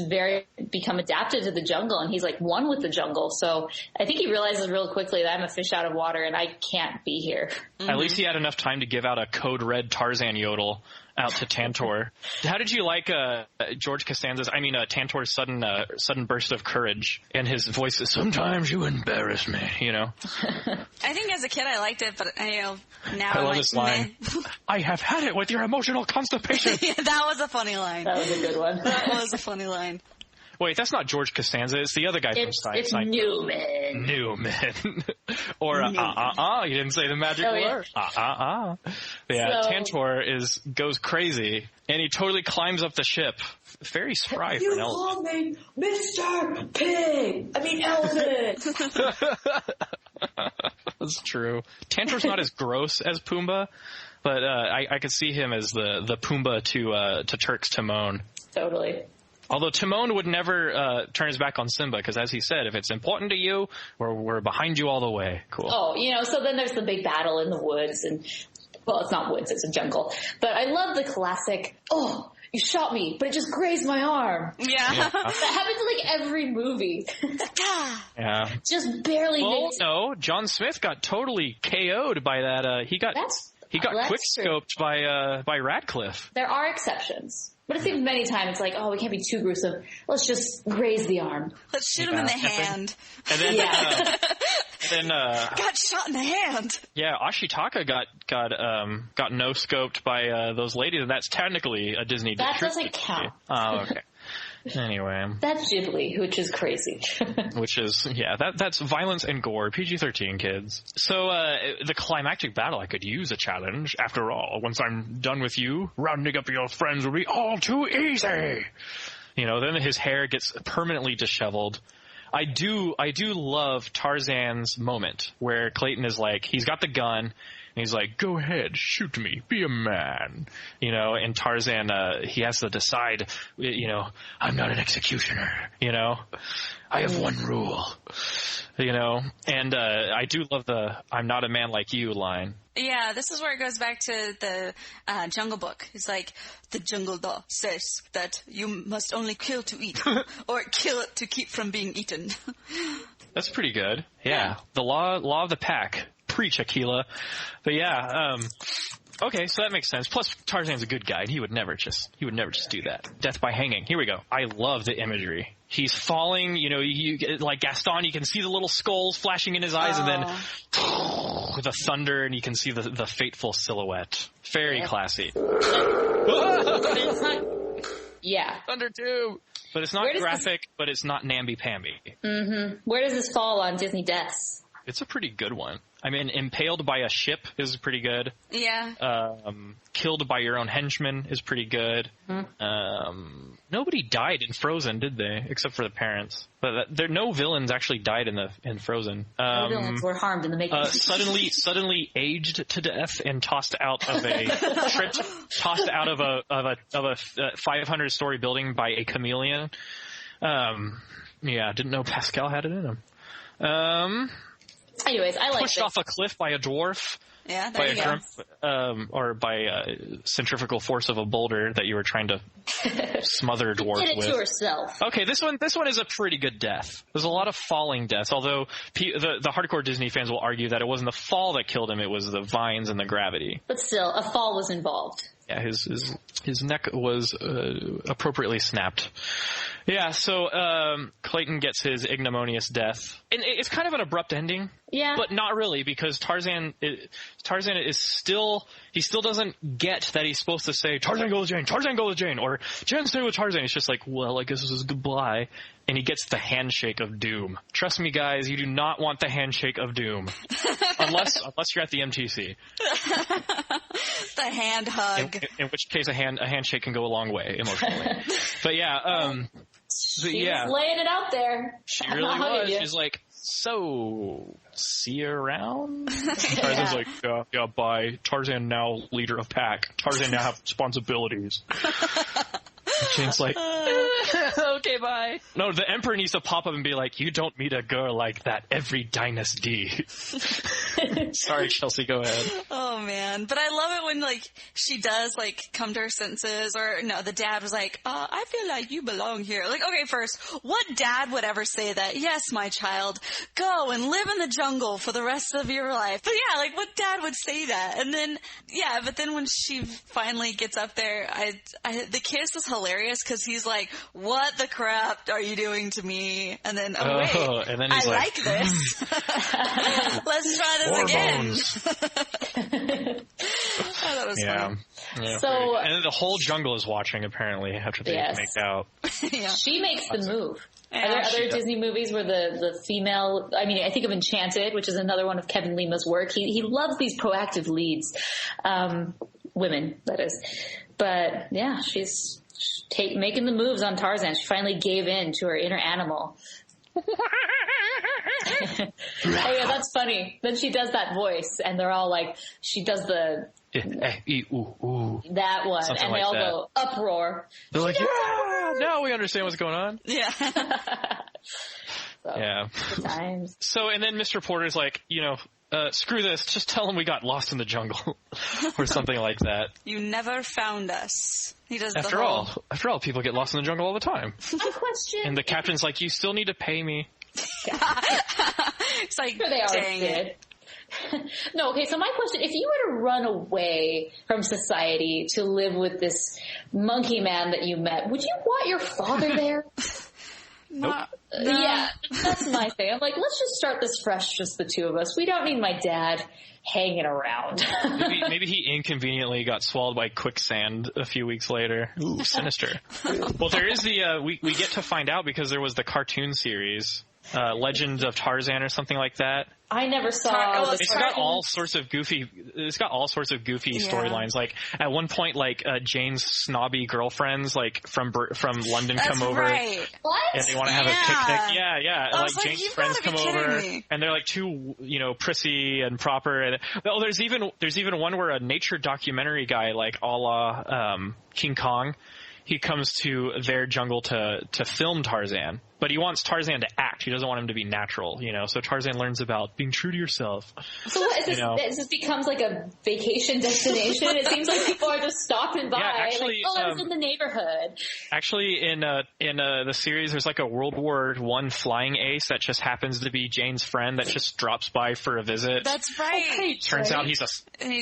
become adapted to the jungle, and he's like one with the jungle. So I think he realizes real quickly that I'm a fish out of water and I can't be here. Mm-hmm. At least he had enough time to give out a code red Tarzan yodel out to Tantor. How did you like Tantor's sudden burst of courage, and his voice is, sometimes you embarrass me, I think as a kid I liked it, but now I love this line. I have had it with your emotional constipation. Yeah, that was a funny line. That was a good one. That was a funny line. Wait, that's not George Costanza. It's the other guy from Science. It's Newman. Newman. Or, you didn't say the magic word. Yeah, so, Tantor goes crazy, and he totally climbs up the ship. Very spry for an elephant. You call me Mr. Pig! Elephant! That's true. Tantor's not as gross as Pumbaa, but I could see him as the Pumbaa to Terk's Timon. Totally. Although Timon would never turn his back on Simba, because as he said, if it's important to you, we're behind you all the way. Cool. Oh, so then there's the big battle in the woods, and, well, it's not woods, it's a jungle. But I love the classic, you shot me, but it just grazed my arm. Yeah. That happens in, like, every movie. Yeah. Just barely. Oh, no, John Smith got totally KO'd by that. He got quick-scoped by Radcliffe. There are exceptions. But it seems many times it's like, we can't be too gruesome. Let's just graze the arm. Let's shoot him in the hand. And then, got shot in the hand. Yeah, Ashitaka got no-scoped by those ladies, and that's technically a Disney. That doesn't count. Oh, okay. Anyway. That's Ghibli, which is crazy. That's violence and gore. PG-13, kids. So, the climactic battle, I could use a challenge. After all, once I'm done with you, rounding up your friends will be all too easy. Then his hair gets permanently disheveled. I do love Tarzan's moment where Clayton is like, he's got the gun, and he's like, go ahead, shoot me, be a man. And Tarzan, he has to decide, I'm not an executioner, I have one rule, and I do love the I'm not a man like you line. Yeah, this is where it goes back to the Jungle Book. It's like, the jungle law says that you must only kill to eat, or kill to keep from being eaten. That's pretty good. Yeah. The law of the pack. Preach, Aquila. But yeah, okay, so that makes sense. Plus, Tarzan's a good guy, and he would never just do that. Death by hanging. Here we go. I love the imagery. He's falling, like Gaston, you can see the little skulls flashing in his eyes, and then the thunder, and you can see the fateful silhouette. Very classy. Yeah. Thunder too. But it's not graphic, but it's not namby-pamby. Mm-hmm. Where does this fall on Disney deaths? It's a pretty good one. I mean, impaled by a ship is pretty good. Yeah. Killed by your own henchman is pretty good. Mm-hmm. Nobody died in Frozen, did they? Except for the parents. But no villains actually died in Frozen. No villains were harmed in the making. Suddenly aged to death and tossed out of a 500-story building by a chameleon. Didn't know Pascal had it in him. Anyways, I like pushed off a cliff by a dwarf. Yeah, there you go. Or by centrifugal force of a boulder that you were trying to smother a dwarf did it with. To herself. Okay, this one is a pretty good death. There's a lot of falling deaths, although the hardcore Disney fans will argue that it wasn't the fall that killed him, it was the vines and the gravity. But still, a fall was involved. Yeah, his neck was appropriately snapped. Yeah, so Clayton gets his ignominious death. And it's kind of an abrupt ending. Yeah. But not really, because Tarzan is still doesn't get that he's supposed to say, Tarzan go with Jane, Tarzan go with Jane, or Jane stay with Tarzan. It's just like, well, I guess this is goodbye. And he gets the handshake of doom. Trust me, guys, you do not want the handshake of doom. unless you're at the MTC. The hand hug. In which case, a handshake can go a long way emotionally. But yeah, She was laying it out there. She really was. She's like, so, see you around? Tarzan's like, yeah, bye. Tarzan now leader of pack. Tarzan now have responsibilities. Jane's like, okay, bye. No, the Emperor needs to pop up and be like, you don't meet a girl like that every dynasty. Sorry, Chelsea, go ahead. Oh, man. But I love it when, like, she does, like, come to her senses. Or, no, the dad was like, I feel like you belong here. Like, okay, first, what dad would ever say that? Yes, my child, go and live in the jungle for the rest of your life. But yeah, like, what dad would say that? And then, yeah, but then when she finally gets up there, the kiss is hilarious because he's like, what the crap are you doing to me? And then, wait, and then he's I like this. Let's try this again. I thought it was funny. Yeah. So, and then the whole jungle is watching, apparently, after they make out. Yeah. She makes the move. Yeah, Are there other Disney movies where the female, I mean, I think of Enchanted, which is another one of Kevin Lima's work. He loves these proactive leads. Women, that is. But yeah, she's making the moves on Tarzan. She finally gave in to her inner animal. Oh yeah, that's funny. Then she does that voice, and they're all like, she does the that one, something and like they all that. go uproar. They're like, yeah, now we understand what's going on. Yeah. So, Yeah. good times. So, and then Mr. Porter's like, screw this, just tell him we got lost in the jungle, or something like that. You never found us. He does After all, people get lost in the jungle all the time. My question. And the captain's like, you still need to pay me. It's like, They always dang did. it. No, okay, so my question, if you were to run away from society to live with this monkey man that you met, would you want your father there? No. Yeah, that's my thing. I'm like, let's just start this fresh, just the two of us. We don't need my dad hanging around. Maybe he inconveniently got swallowed by quicksand a few weeks later. Ooh, sinister. Well, there is we get to find out because there was the cartoon series, Legend of Tarzan or something like that. I never saw. It's got all sorts of goofy storylines. Like at one point, like Jane's snobby girlfriends, like from London, come over, right. What? and they want to have a picnic. Yeah. Like Jane's friends come over, and they're like too, prissy and proper. And there's even one where a nature documentary guy, like a la King Kong, he comes to their jungle to film Tarzan. But he wants Tarzan to act. He doesn't want him to be natural, So Tarzan learns about being true to yourself. So what is this? This becomes like a vacation destination? It seems like people are just stopping by. Yeah, actually, like, I was in the neighborhood. Actually, in the series, there's like a World War I flying ace that just happens to be Jane's friend that just drops by for a visit. That's right. Okay, Turns out he's a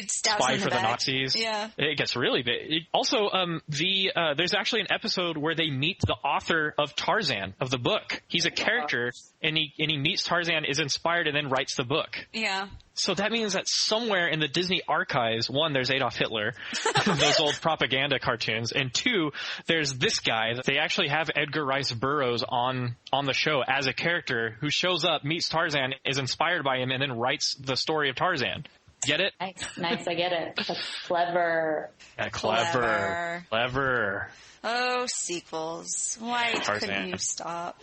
spy for the Nazis. Yeah. It gets really big. Also, there's actually an episode where they meet the author of Tarzan, of the book. He's a character, and he meets Tarzan, is inspired, and then writes the book. Yeah. So that means that somewhere in the Disney archives, one, there's Adolf Hitler, those old propaganda cartoons, and two, there's this guy. They actually have Edgar Rice Burroughs on the show as a character who shows up, meets Tarzan, is inspired by him, and then writes the story of Tarzan. Get it? Nice, I get it. That's clever. Yeah, clever. Oh, sequels. Why couldn't you stop?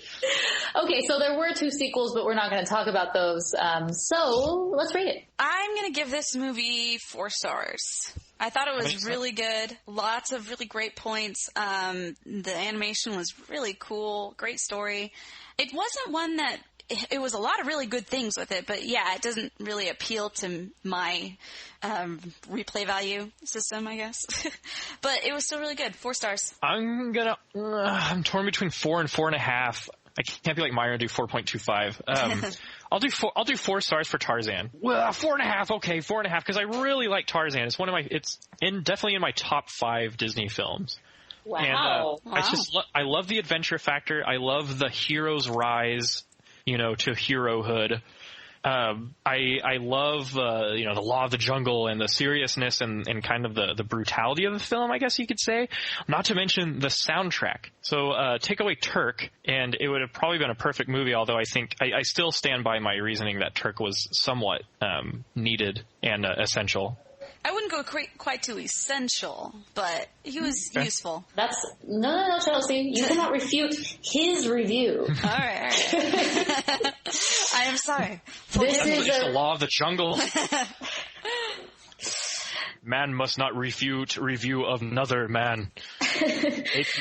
Okay, so there were 2 sequels, but we're not going to talk about those. So let's rate it. I'm going to give this movie 4 stars. I thought it was really good. Lots of really great points. The animation was really cool. Great story. It wasn't one that... It was a lot of really good things with it, but yeah, it doesn't really appeal to my replay value system, I guess. But it was still really good. 4 stars. I'm torn between 4 and 4.5. I can't be like Myra and do 4.25. I'll do 4 stars for Tarzan. Well, 4.5. Okay, 4.5 because I really like Tarzan. It's definitely in my top 5 Disney films. Wow. And, I love the adventure factor. I love the hero's rise, to herohood. I love, the law of the jungle and the seriousness and kind of the brutality of the film, I guess you could say. Not to mention the soundtrack. So, take away Terk, and it would have probably been a perfect movie, although I think I still stand by my reasoning that Terk was somewhat, needed and essential. I wouldn't go quite to essential, but he was useful. That's no, Chelsea. You cannot refute his review. All right. I am sorry. This is the law of the jungle. Man must not refute review of another man.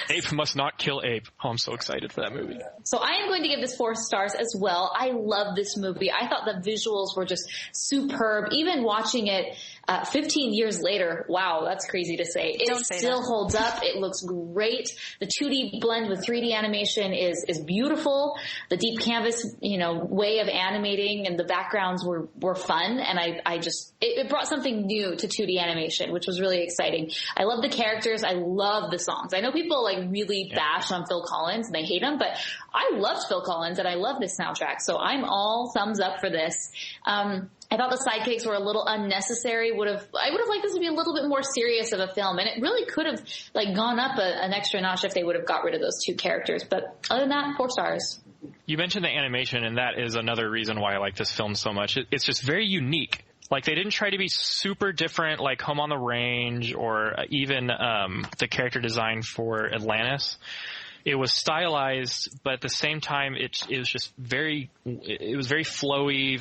Ape must not kill ape. Oh, I'm so excited for that movie. So I am going to give this 4 stars as well. I love this movie. I thought the visuals were just superb. Even watching it 15 years later, wow, that's crazy to say. It still holds up. It looks great. The 2D blend with 3D animation is beautiful. The deep canvas, way of animating and the backgrounds were fun. And it brought something new to 2D animation, which was really exciting. I love the characters. I love the songs. I know people really bash on Phil Collins and they hate him, but I loved Phil Collins and I love this soundtrack. So I'm all thumbs up for this. I thought the sidekicks were a little unnecessary. I would have liked this to be a little bit more serious of a film, and it really could have gone up an extra notch if they would have got rid of those 2 characters. But other than that, 4 stars. You mentioned the animation, and that is another reason why I like this film so much. It's just very unique. They didn't try to be super different like Home on the Range or even the character design for Atlantis. It was stylized, but at the same time, it was just very flowy,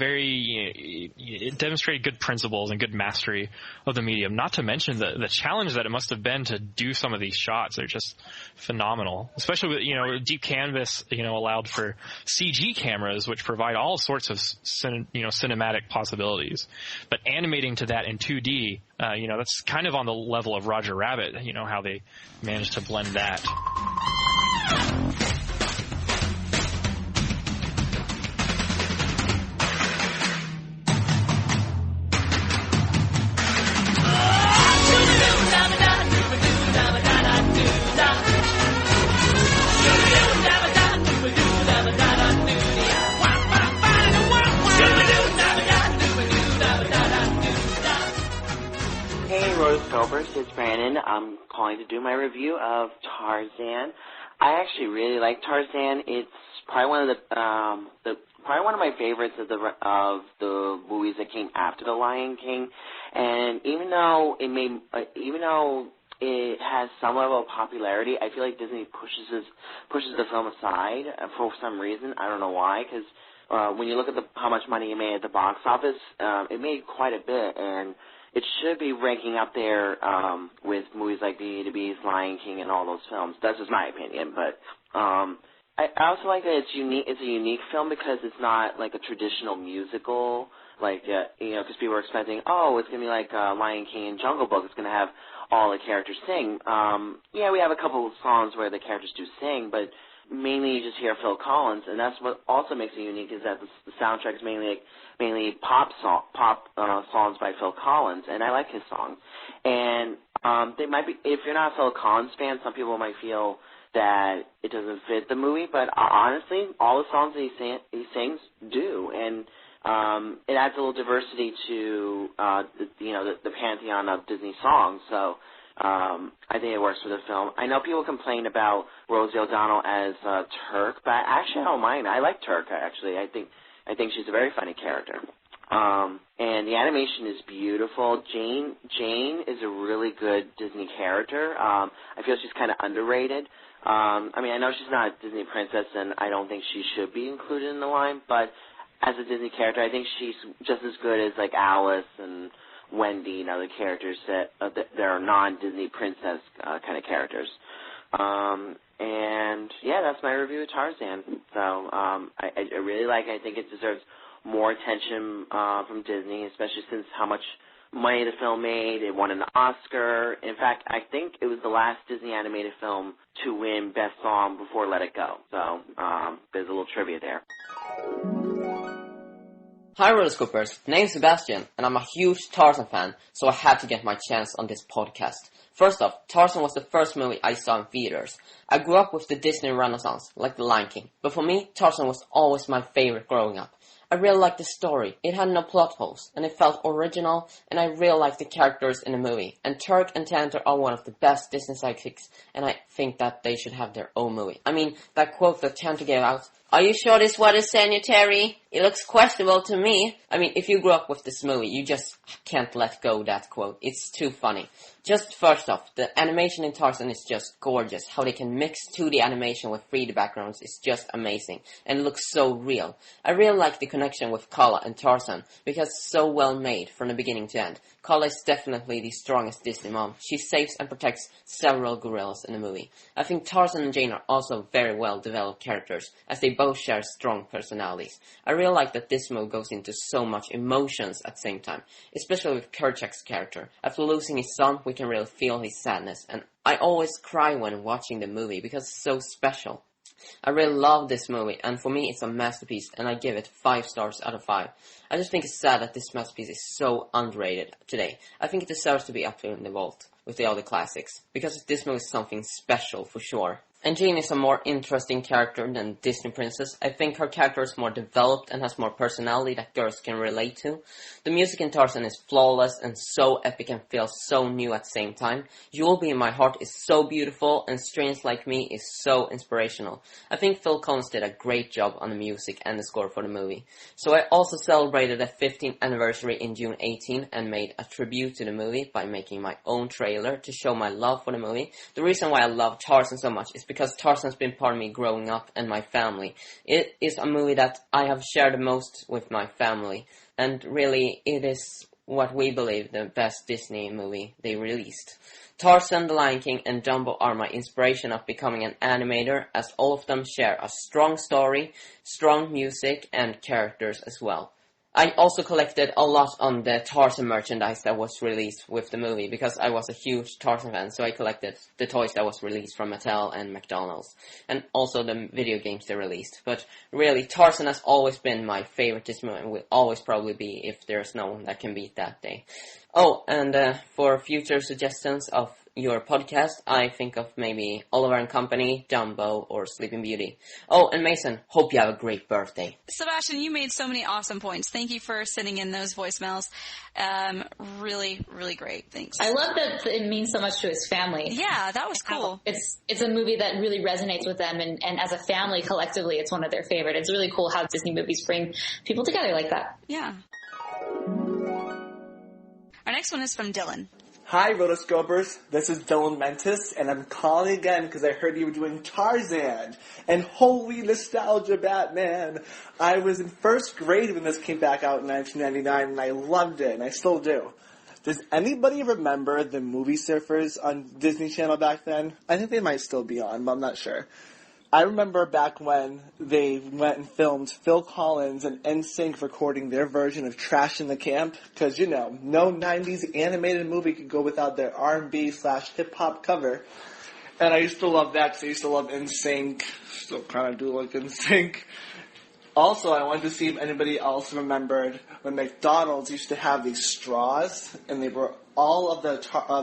it demonstrated good principles and good mastery of the medium. Not to mention the challenge that it must have been to do some of these shots. They're just phenomenal. Especially with, deep canvas, allowed for CG cameras, which provide all sorts of, cinematic possibilities. But animating to that in 2D, that's kind of on the level of Roger Rabbit, how they managed to blend that. Hey, Rotoscopers, it's Brandon. I'm calling to do my review of Tarzan. I actually really like Tarzan. It's probably one of one of my favorites of the movies that came after The Lion King. And even though it has some level of popularity, I feel like Disney pushes the film aside for some reason. I don't know why, because when you look at how much money it made at the box office, it made quite a bit, and it should be ranking up there with movies like Beauty and the Beast, Lion King, and all those films. That's just my opinion. But I also like that it's unique. It's a unique film because it's not like a traditional musical, because people are expecting, it's gonna be like Lion King and Jungle Book. It's gonna have all the characters sing. We have a couple of songs where the characters do sing, but mainly you just hear Phil Collins, and that's what also makes it unique is that the soundtrack is mainly pop songs by Phil Collins, and I like his songs. And they might be, if you're not a Phil Collins fan, some people might feel that it doesn't fit the movie, but honestly, all the songs that he sings do, and it adds a little diversity to the pantheon of Disney songs. So I think it works for the film. I know people complain about Rosie O'Donnell as Terk, but actually I don't mind. I like Terk, actually. I think she's a very funny character. And the animation is beautiful. Jane is a really good Disney character. I feel she's kind of underrated. I know she's not a Disney princess, and I don't think she should be included in the line, but as a Disney character, I think she's just as good as like Alice and Wendy and other characters that are non-Disney princess kind of characters. And yeah, that's my review of Tarzan. So I really like it. I think it deserves more attention from Disney, especially since how much money the film made. It won an Oscar. In fact, I think it was the last Disney animated film to win Best Song before Let It Go. So there's a little trivia there. Hi Rotoscopers, name's Sebastian, and I'm a huge Tarzan fan, so I had to get my chance on this podcast. First off, Tarzan was the first movie I saw in theaters. I grew up with the Disney Renaissance, like The Lion King, but for me, Tarzan was always my favorite growing up. I really liked the story, it had no plot holes, and it felt original, and I really liked the characters in the movie. And Terk and Tantor are one of the best Disney sidekicks, and I think that they should have their own movie. I mean, that quote that Tantor gave out, Are you sure this water is sanitary? It looks questionable to me. I mean, if you grew up with this movie, you just can't let go that quote. It's too funny. Just first off, the animation in Tarzan is just gorgeous. How they can mix 2D animation with 3D backgrounds is just amazing. And it looks so real. I really like the connection with Kala and Tarzan, because it's so well made from the beginning to end. Kala is definitely the strongest Disney mom. She saves and protects several gorillas in the movie. I think Tarzan and Jane are also very well developed characters, as they both share strong personalities. I really like that this movie goes into so much emotions at the same time, especially with Kerchak's character. After losing his son, we can really feel his sadness, and I always cry when watching the movie because it's so special. I really love this movie, and for me it's a masterpiece, and I give it 5 stars out of 5. I just think it's sad that this masterpiece is so underrated today. I think it deserves to be up in the vault with the other classics, because this movie is something special for sure. And Jane is a more interesting character than Disney Princess. I think her character is more developed and has more personality that girls can relate to. The music in Tarzan is flawless and so epic and feels so new at the same time. You'll Be in My Heart is so beautiful, and Strange Like Me is so inspirational. I think Phil Collins did a great job on the music and the score for the movie. So I also celebrated the 15th anniversary in June 18 and made a tribute to the movie by making my own trailer to show my love for the movie. The reason why I love Tarzan so much is because Tarzan's been part of me growing up and my family. It is a movie that I have shared the most with my family, and really it is what we believe the best Disney movie they released. Tarzan, The Lion King, and Dumbo are my inspiration of becoming an animator, as all of them share a strong story, strong music, and characters as well. I also collected a lot on the Tarzan merchandise that was released with the movie, because I was a huge Tarzan fan, so I collected the toys that was released from Mattel and McDonald's, and also the video games they released. But really, Tarzan has always been my favorite Disney movie, and will always probably be if there's no one that can beat that day. Oh, and for future suggestions of your podcast, I think of maybe Oliver and Company, Dumbo, or Sleeping Beauty. Oh, and Mason, hope you have a great birthday. Sebastian, you made so many awesome points. Thank you for sending in those voicemails. Really, really great. Thanks. I love that it means so much to his family. Yeah, that was cool. It's a movie that really resonates with them, and as a family, collectively, it's one of their favorite. It's really cool how Disney movies bring people together like that. Yeah. Our next one is from Dylan. Hi, Rotoscopers. This is Dylan Mentis, and I'm calling again because I heard you were doing Tarzan. And holy nostalgia, Batman! I was in first grade when this came back out in 1999, and I loved it, and I still do. Does anybody remember the Movie Surfers on Disney Channel back then? I think they might still be on, but I'm not sure. I remember back when they went and filmed Phil Collins and NSYNC recording their version of Trash in the Camp, because, you know, no 90s animated movie could go without their R&B/hip-hop cover. And I used to love that, because I used to love NSYNC, still kind of do like NSYNC. Also, I wanted to see if anybody else remembered when McDonald's used to have these straws, and they were all of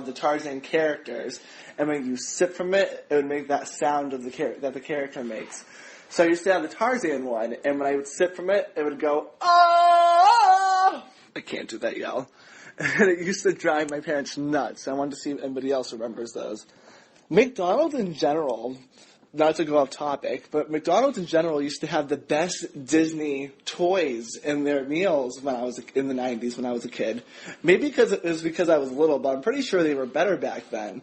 the Tarzan characters, and when you sip from it, it would make that sound of that the character makes. So I used to have the Tarzan one, and when I would sip from it, it would go, "Oh!" I can't do that yell. And it used to drive my parents nuts. I wanted to see if anybody else remembers those. McDonald's in general, not to go off topic, but McDonald's in general used to have the best Disney toys in their meals when I was in the 90s when I was a kid. Maybe it was because I was little, but I'm pretty sure they were better back then.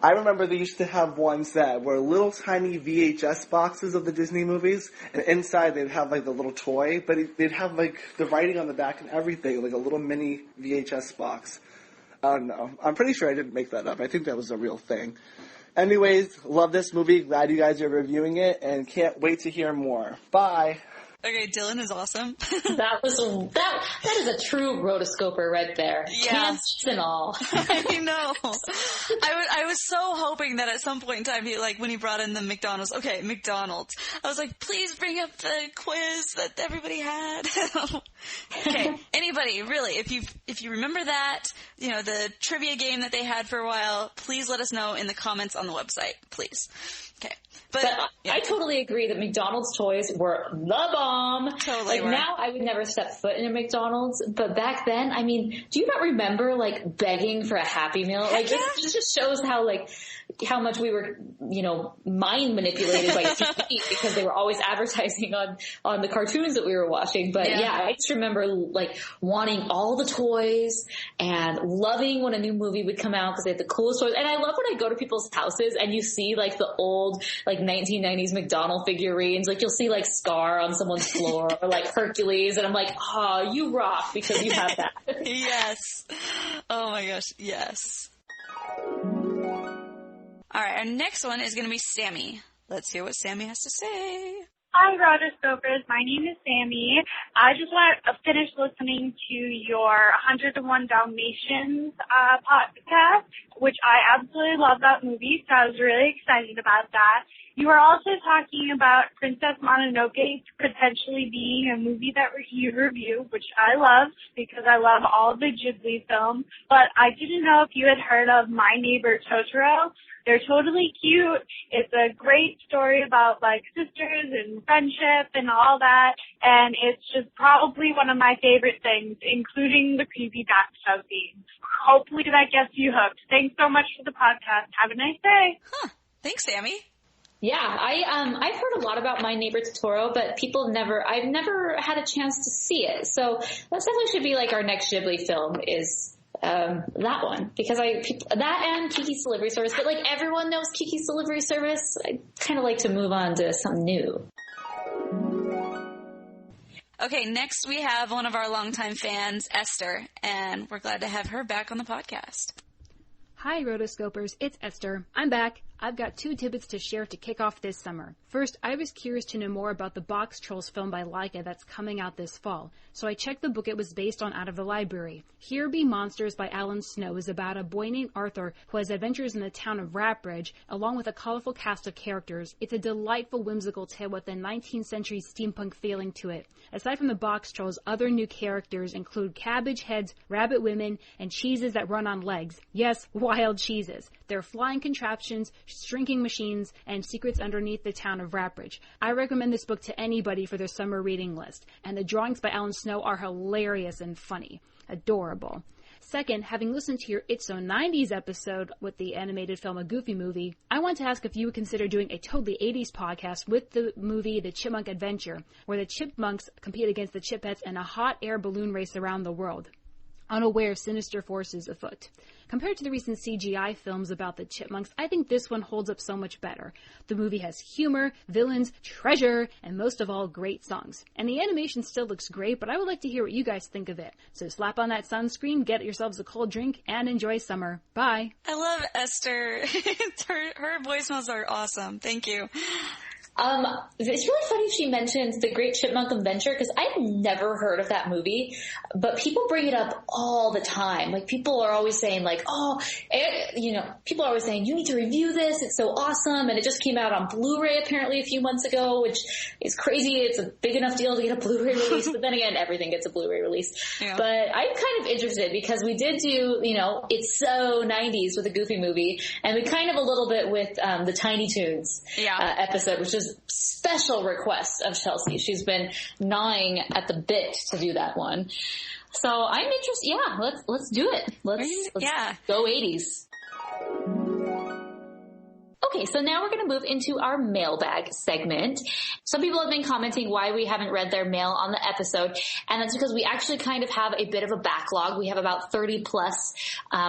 I remember they used to have ones that were little tiny VHS boxes of the Disney movies, and inside they'd have like the little toy, but they'd have like the writing on the back and everything, like a little mini VHS box. I don't know. I'm pretty sure I didn't make that up. I think that was a real thing. Anyways, love this movie. Glad you guys are reviewing it, and can't wait to hear more. Bye. Okay, Dylan is awesome. That is a true rotoscoper right there. Yeah. Cans and all. I know. I was so hoping that at some point in time, when he brought in the McDonald's, I was like, please bring up the quiz that everybody had. Okay, anybody, really, if you remember that, the trivia game that they had for a while, please let us know in the comments on the website, please. Okay. But I totally agree that McDonald's toys were the bomb. Totally were. Now I would never step foot in a McDonald's, but back then, do you not remember begging for a Happy Meal? Heck yeah. This just shows how how much we were, mind manipulated by TV because they were always advertising on the cartoons that we were watching. But I just remember like wanting all the toys and loving when a new movie would come out because they had the coolest toys. And I love when I go to people's houses and you see like the old like 1990s McDonald figurines. Like you'll see like Scar on someone's floor or like Hercules, and I'm like, oh, you rock because you have that. Yes. Oh my gosh, yes. All right, our next one is going to be Sammy. Let's hear what Sammy has to say. Hi, Rotoscopers. My name is Sammy. I just finished listening to your 101 Dalmatians podcast, which I absolutely love that movie, so I was really excited about that. You were also talking about Princess Mononoke potentially being a movie that you review, which I love because I love all the Ghibli films, but I didn't know if you had heard of My Neighbor Totoro. They're totally cute. It's a great story about like sisters and friendship and all that, and it's just probably one of my favorite things, including the creepy bathtub scene. Hopefully that gets you hooked. Thanks so much for the podcast. Have a nice day. Thanks, Sammy. Yeah, I've heard a lot about My Neighbor Totoro, but I've never had a chance to see it. So that definitely should be like our next Ghibli film is that one, because that and Kiki's Delivery Service, but like everyone knows Kiki's Delivery Service. I kind of like to move on to something new. Okay, next we have one of our longtime fans, Esther, and we're glad to have her back on the podcast. Hi, Rotoscopers. It's Esther. I'm back. I've got 2 tidbits to share to kick off this summer. First, I was curious to know more about the Box Trolls film by Laika that's coming out this fall, so I checked the book it was based on out of the library. Here Be Monsters by Alan Snow is about a boy named Arthur who has adventures in the town of Ratbridge, along with a colorful cast of characters. It's a delightful, whimsical tale with a 19th century steampunk feeling to it. Aside from the Box Trolls, other new characters include cabbage heads, rabbit women, and cheeses that run on legs. Yes, wild cheeses. There are flying contraptions, shrinking machines, and secrets underneath the town of Ratbridge. I recommend this book to anybody for their summer reading list, and the drawings by Alan Snow are hilarious and funny. Adorable. Second, having listened to your It's So 90s episode with the animated film A Goofy Movie, I want to ask if you would consider doing a totally 80s podcast with the movie The Chipmunk Adventure, where the chipmunks compete against the chipettes in a hot air balloon race around the world, unaware of sinister forces afoot. Compared to the recent CGI films about the chipmunks, I think this one holds up so much better. The movie has humor, villains, treasure, and most of all, great songs. And the animation still looks great, but I would like to hear what you guys think of it. So slap on that sunscreen, get yourselves a cold drink, and enjoy summer. Bye. I love Esther. her voicemails are awesome. Thank you. It's really funny she mentions The Great Chipmunk Adventure, because I've never heard of that movie, but people bring it up all the time. Like, people are always saying, like, people are always saying, you need to review this, it's so awesome, and it just came out on Blu-ray apparently a few months ago, which is crazy. It's a big enough deal to get a Blu-ray release, but then again, everything gets a Blu-ray release. Yeah. But I'm kind of interested, because we did do, It's So 90s with a Goofy Movie, and we kind of a little bit with the Tiny Toons episode, which is special request of Chelsea. She's been gnawing at the bit to do that one. So I'm interested. Yeah, let's do it. Let's go 80s. Okay, so now we're going to move into our mailbag segment. Some people have been commenting why we haven't read their mail on the episode, and that's because we actually kind of have a bit of a backlog. We have about 30 plus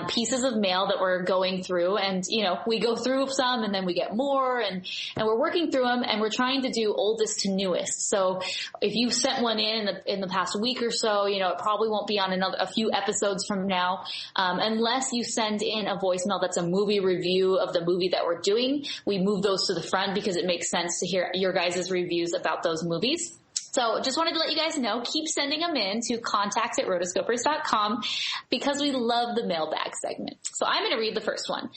pieces of mail that we're going through, and we go through some and then we get more, and we're working through them, and we're trying to do oldest to newest. So if you sent one in the past week or so, it probably won't be on a few episodes from now, unless you send in a voicemail that's a movie review of the movie that we're doing. We move those to the front because it makes sense to hear your guys' reviews about those movies. So just wanted to let you guys know, keep sending them in to contact@rotoscopers.com, because we love the mailbag segment. So I'm going to read the first one.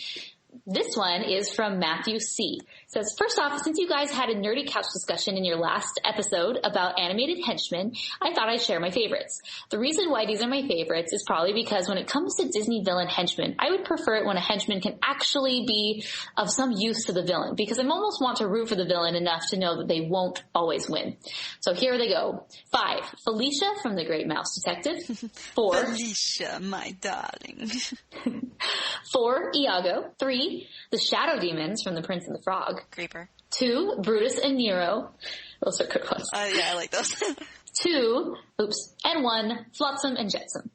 This one is from Matthew C. It says, first off, since you guys had a nerdy couch discussion in your last episode about animated henchmen, I thought I'd share my favorites. The reason why these are my favorites is probably because when it comes to Disney villain henchmen, I would prefer it when a henchman can actually be of some use to the villain, because I almost want to root for the villain enough to know that they won't always win. So here they go. 5, Felicia from The Great Mouse Detective. 4, Felicia, my darling. 4, Iago. 3, 3, the Shadow Demons from The Prince and the Frog. Creeper. 2, Brutus and Nero. Those are good ones. Yeah, I like those. 2, and 1, Flotsam and Jetsam.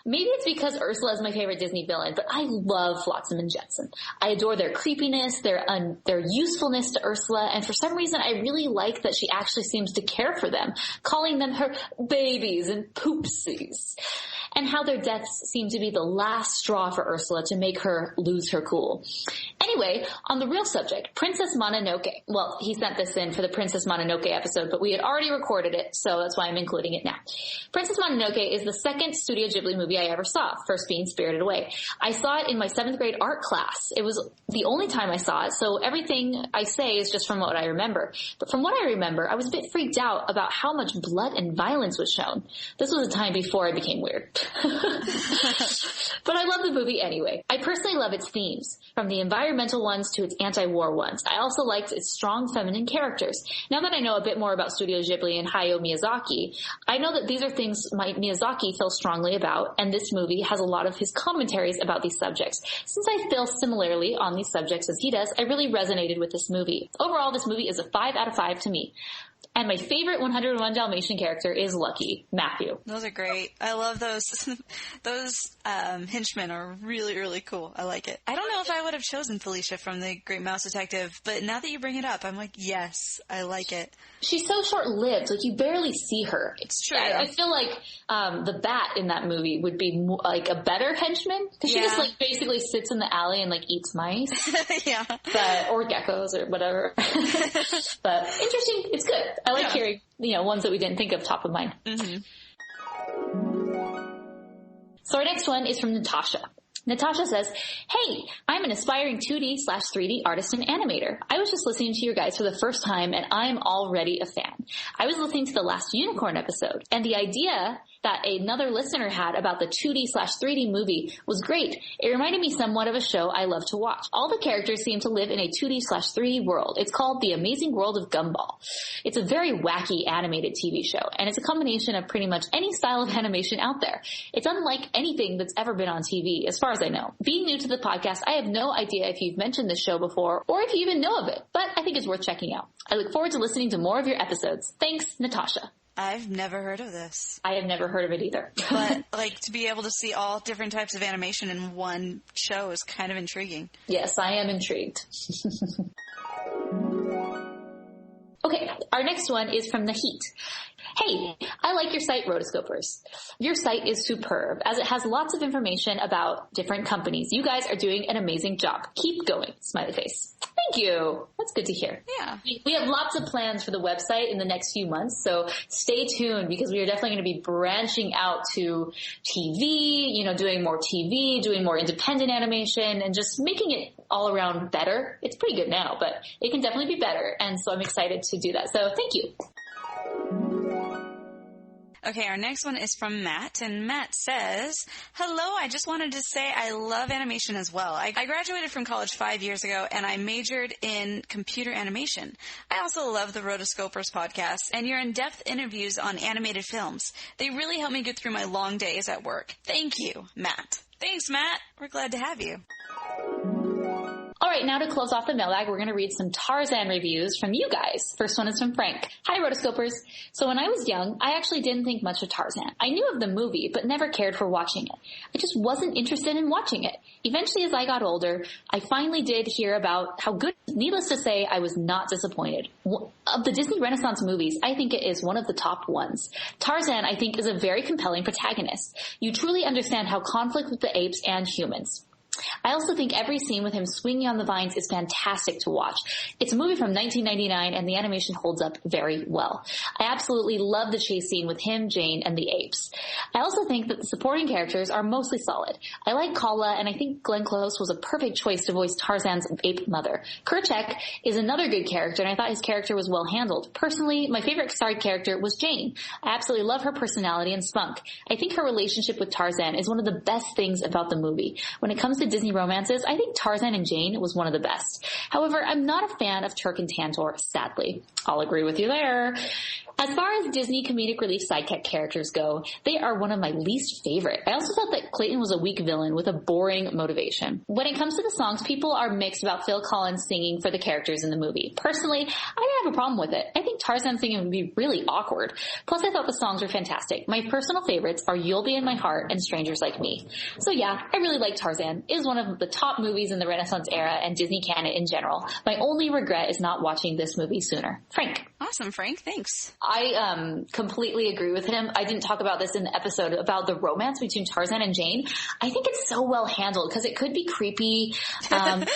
Maybe it's because Ursula is my favorite Disney villain, but I love Flotsam and Jetsam. I adore their creepiness, their usefulness to Ursula, and for some reason I really like that she actually seems to care for them, calling them her babies and poopsies. And how their deaths seem to be the last straw for Ursula to make her lose her cool. Anyway, on the real subject, Princess Mononoke. Well, he sent this in for the Princess Mononoke episode, but we had already recorded it, so that's why I'm including it now. Princess Mononoke is the second Studio Ghibli movie I ever saw, first being Spirited Away. I saw it in my 7th grade art class. It was the only time I saw it, so everything I say is just from what I remember. But from what I remember, I was a bit freaked out about how much blood and violence was shown. This was a time before I became weird. But I love the movie anyway. I personally love its themes, from the environmental ones to its anti-war ones. I also liked its strong feminine characters. Now that I know a bit more about Studio Ghibli and Hayao Miyazaki, I know that these are things Miyazaki feels strongly about, and this movie has a lot of his commentaries about these subjects. Since I feel similarly on these subjects as he does, I really resonated with this movie. Overall, this movie is a 5 out of 5 to me. And my favorite 101 Dalmatian character is Lucky, Matthew. Those are great. I love those. Those henchmen are really, really cool. I like it. I don't know if I would have chosen Felicia from The Great Mouse Detective, but now that you bring it up, I'm like, yes, I like it. She's so short-lived. Like, you barely see her. It's true. I feel like the bat in that movie would be like a better henchman, because she just like basically sits in the alley and like eats mice. Yeah. Or geckos or whatever. But interesting. It's good. I like hearing, ones that we didn't think of top of mind. Mm-hmm. So our next one is from Natasha. Natasha says, hey, I'm an aspiring 2D/3D artist and animator. I was just listening to your guys for the first time and I'm already a fan. I was listening to the last Unicorn episode and the idea that another listener had about the 2D/3D movie was great. It reminded me somewhat of a show I love to watch. All the characters seem to live in a 2D/3D world. It's called The Amazing World of Gumball. It's a very wacky animated TV show, and it's a combination of pretty much any style of animation out there. It's unlike anything that's ever been on TV, as far as I know. Being new to the podcast, I have no idea if you've mentioned this show before, or if you even know of it, but I think it's worth checking out. I look forward to listening to more of your episodes. Thanks, Natasha. I've never heard of this. I have never heard of it either. But, to be able to see all different types of animation in one show is kind of intriguing. Yes, I am intrigued. Okay, our next one is from Nihit. Hey, I like your site, Rotoscopers. Your site is superb, as it has lots of information about different companies. You guys are doing an amazing job. Keep going, smiley face. Thank you. That's good to hear. Yeah. We have lots of plans for the website in the next few months, so stay tuned because we are definitely going to be branching out to TV, doing more TV, doing more independent animation, and just making it all around better. It's pretty good now, but it can definitely be better, and so I'm excited to do that. So thank you. Okay, our next one is from Matt, and Matt says, hello, I just wanted to say I love animation as well. I graduated from college 5 years ago, and I majored in computer animation. I also love the Rotoscopers podcast and your in-depth interviews on animated films. They really help me get through my long days at work. Thank you, Matt. Thanks, Matt. We're glad to have you. All right, now to close off the mailbag, we're going to read some Tarzan reviews from you guys. First one is from Frank. Hi, Rotoscopers. So when I was young, I actually didn't think much of Tarzan. I knew of the movie, but never cared for watching it. I just wasn't interested in watching it. Eventually, as I got older, I finally did hear about how good. Needless to say, I was not disappointed. Of the Disney Renaissance movies, I think it is one of the top ones. Tarzan, I think, is a very compelling protagonist. You truly understand how conflict with the apes and humans. I also think every scene with him swinging on the vines is fantastic to watch. It's a movie from 1999 and the animation holds up very well. I absolutely love the chase scene with him, Jane, and the apes. I also think that the supporting characters are mostly solid. I like Kala and I think Glenn Close was a perfect choice to voice Tarzan's ape mother. Kerchak is another good character and I thought his character was well handled. Personally, my favorite side character was Jane. I absolutely love her personality and spunk. I think her relationship with Tarzan is one of the best things about the movie. When it comes to Disney romances, I think Tarzan and Jane was one of the best. However, I'm not a fan of Terk and Tantor, sadly. I'll agree with you there. As far as Disney comedic relief sidekick characters go, they are one of my least favorite. I also thought that Clayton was a weak villain with a boring motivation. When it comes to the songs, people are mixed about Phil Collins singing for the characters in the movie. Personally, I didn't have a problem with it. I think Tarzan singing would be really awkward. Plus, I thought the songs were fantastic. My personal favorites are You'll Be in My Heart and Strangers Like Me. So yeah, I really like Tarzan. It is one of the top movies in the Renaissance era and Disney canon in general. My only regret is not watching this movie sooner. Frank. Awesome, Frank. Thanks. I completely agree with him. I didn't talk about this in the episode about the romance between Tarzan and Jane. I think it's so well handled because it could be creepy, but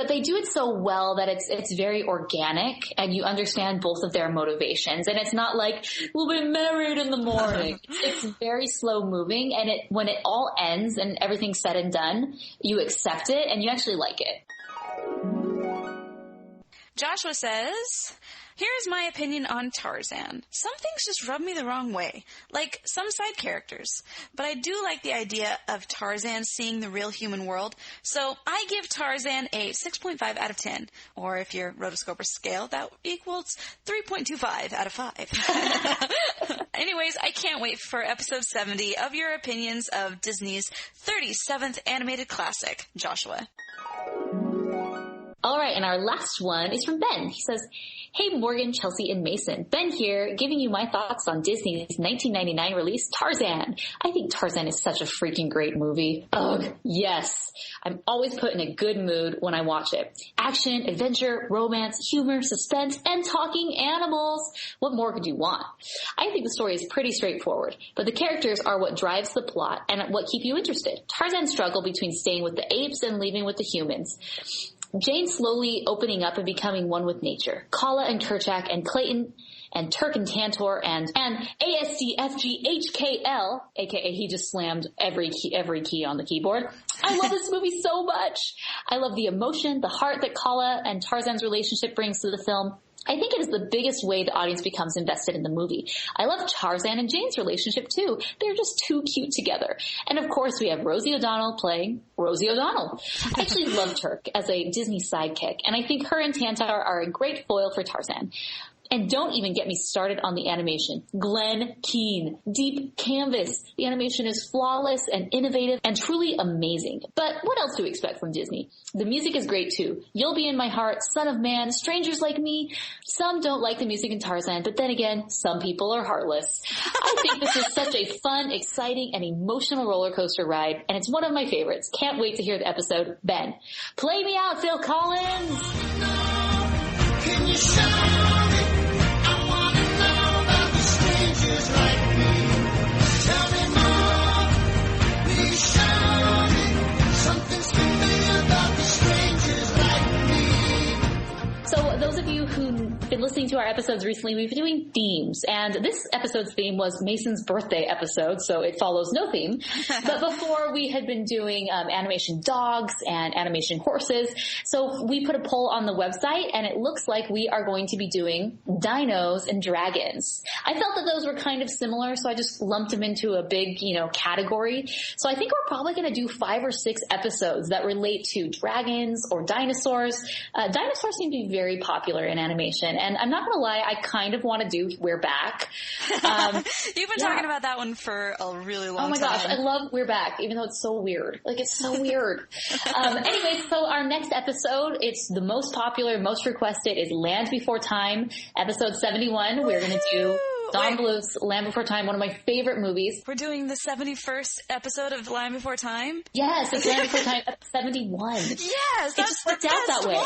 they do it so well that it's very organic and you understand both of their motivations. And it's not like, we'll be married in the morning. It's very slow moving, and when it all ends and everything's said and done, you accept it and you actually like it. Joshua says, here's my opinion on Tarzan. Some things just rub me the wrong way, like some side characters. But I do like the idea of Tarzan seeing the real human world, so I give Tarzan a 6.5 out of 10. Or if you're Rotoscopers scale, that equals 3.25 out of 5. Anyways, I can't wait for episode 70 of your opinions of Disney's 37th animated classic, Joshua. All right, and our last one is from Ben. He says, hey, Morgan, Chelsea, and Mason. Ben here, giving you my thoughts on Disney's 1999 release, Tarzan. I think Tarzan is such a freaking great movie. Ugh, yes. I'm always put in a good mood when I watch it. Action, adventure, romance, humor, suspense, and talking animals. What more could you want? I think the story is pretty straightforward, but the characters are what drives the plot and what keep you interested. Tarzan's struggle between staying with the apes and leaving with the humans. Jane slowly opening up and becoming one with nature. Kala and Kerchak and Clayton and Terk and Tantor and ASDFGHKL, aka he just slammed every key on the keyboard. I love this movie so much. I love the emotion, the heart that Kala and Tarzan's relationship brings to the film. I think it is the biggest way the audience becomes invested in the movie. I love Tarzan and Jane's relationship too. They're just too cute together. And of course we have Rosie O'Donnell playing Rosie O'Donnell. I actually love Terk as a Disney sidekick, and I think her and Tantor are a great foil for Tarzan. And don't even get me started on the animation. Glenn Keane, deep canvas. The animation is flawless and innovative and truly amazing. But what else do we expect from Disney? The music is great too. You'll Be in My Heart, Son of Man, Strangers Like Me. Some don't like the music in Tarzan, but then again, some people are heartless. I think this is such a fun, exciting, and emotional roller coaster ride, and it's one of my favorites. Can't wait to hear the episode. Ben, play me out, Phil Collins! Can you show me? Strangers like me, tell me more, please show me something familiar about the strangers like me. So those of you who've been listening to our episodes recently, we've been doing themes, and this episode's theme was Mason's birthday episode, so it follows no theme. But before we had been doing animation dogs and animation horses, so we put a poll on the website, and it looks like we are going to be doing dinos and dragons. I felt that those were kind of similar, so I just lumped them into a big, category. So I think we're probably going to do 5 or 6 episodes that relate to dragons or dinosaurs. Dinosaurs seem to be very popular in animation, and I'm not going to lie, I kind of want to do We're Back. You've been talking about that one for a really long time. Oh my gosh, I love We're Back, even though it's so weird. Like, it's so weird. Anyway, so our next episode, it's the most popular, most requested, is Land Before Time, episode 71. We're going to do Don Bluth's Land Before Time, one of my favorite movies. We're doing the 71st episode of Land Before Time? Yes, it's Land Before Time, 71. Yes, that's it just worked out that way.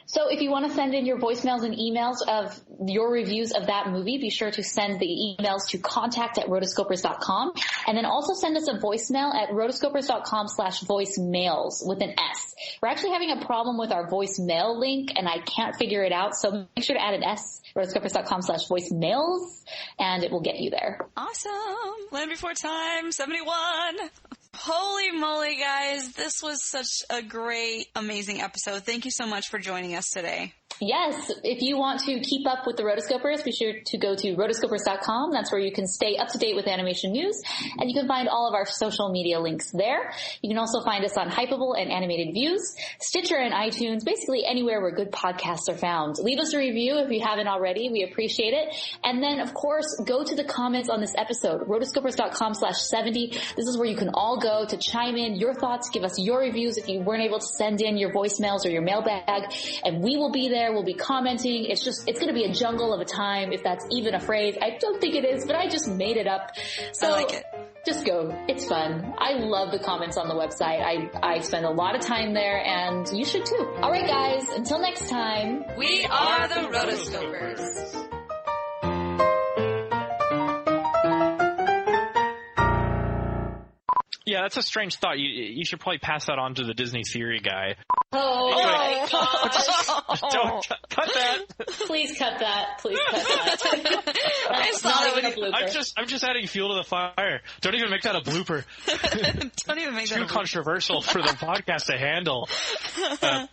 So if you want to send in your voicemails and emails of your reviews of that movie, be sure to send the emails to contact@rotoscopers.com, and then also send us a voicemail at rotoscopers.com/voicemails with an S. We're actually having a problem with our voicemail link, and I can't figure it out, so make sure to add an S, rotoscopers.com/voicemails, and it will get you there. Awesome. Land Before Time, 71. Holy moly, guys. This was such a great, amazing episode. Thank you so much for joining us today. Yes, if you want to keep up with the Rotoscopers, be sure to go to rotoscopers.com. That's where you can stay up to date with animation news, and you can find all of our social media links there. You can also find us on Hypable and Animated Views, Stitcher and iTunes, basically anywhere where good podcasts are found. Leave us a review if you haven't already. We appreciate it. And then, of course, go to the comments on this episode, rotoscopers.com/70. This is where you can all go to chime in your thoughts, give us your reviews if you weren't able to send in your voicemails or your mailbag, and we will be there. We'll be commenting. It's going to be a jungle of a time, if that's even a phrase. I don't think it is, but I just made it up. So I like it. Just go. It's fun. I love the comments on the website. I spend a lot of time there, and you should too. All right, guys. Until next time. We are the Rotoscopers. Yeah, that's a strange thought. You should probably pass that on to the Disney theory guy. Oh, Anyway, my gosh. Don't cut that. Please cut that. Please cut that. That's not even a blooper. I'm just adding fuel to the fire. Don't even make that a blooper. Don't even make that Too controversial for the podcast to handle.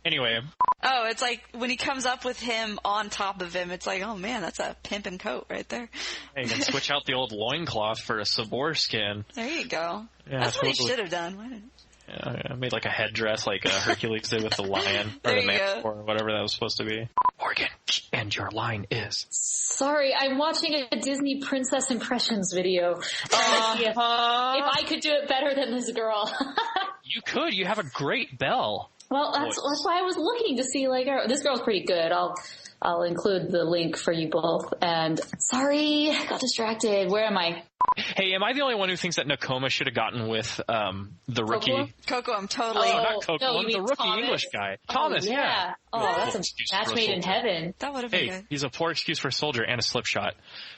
Anyway. Oh, it's like when he comes up with him on top of him, it's like, oh man, that's a pimpin' coat right there. Hey, you can switch out the old loincloth for a sabor skin. There you go. Yeah, that's totally. what he should have done. Why didn't... Yeah, I made like a headdress like Hercules did with the lion, or the man, or whatever that was supposed to be. Morgan, and your line is... Sorry, I'm watching a Disney Princess Impressions video. If I could do it better than this girl. You could. You have a great bell. Well, that's why I was looking to see, like, this girl's pretty good. I'll include the link for you both. And sorry, got distracted. Where am I? Hey, am I the only one who thinks that Nakoma should have gotten with the rookie? Coco, I'm totally... not Coco, no, the rookie Thomas? English guy. Thomas, yeah. Oh, that's a match made in heaven. That would have been good. He's a poor excuse for a soldier and a slip shot.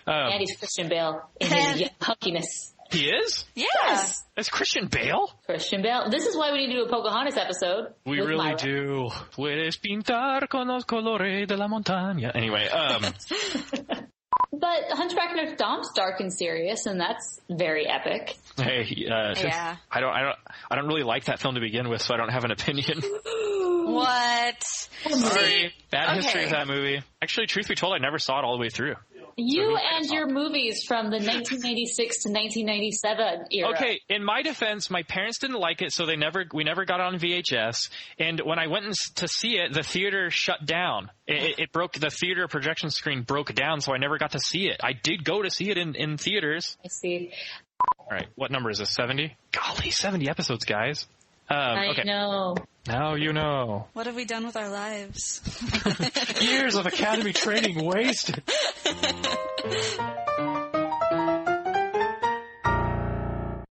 And he's Christian Bale in his punkiness. He is? Yes. That's Christian Bale? Christian Bale. This is why we need to do a Pocahontas episode. We really Myra. Do. Puedes pintar con los colores de la montaña. Anyway, But Hunchback of Notre Dame's dark and serious, and that's very epic. Hey, yeah. I don't really like that film to begin with, so I don't have an opinion. What? Sorry. Bad history of that movie. Actually, truth be told, I never saw it all the way through. You and your movies from the 1996 to 1997 era. Okay, in my defense, my parents didn't like it, so we never got it on VHS. And when I went to see it, the theater shut down. It broke. The theater projection screen broke down, so I never got to see it. I did go to see it in theaters. I see. All right, what number is this? 70? Golly, 70 episodes, guys. I okay. know. Now you know. What have we done with our lives? Years of academy training wasted.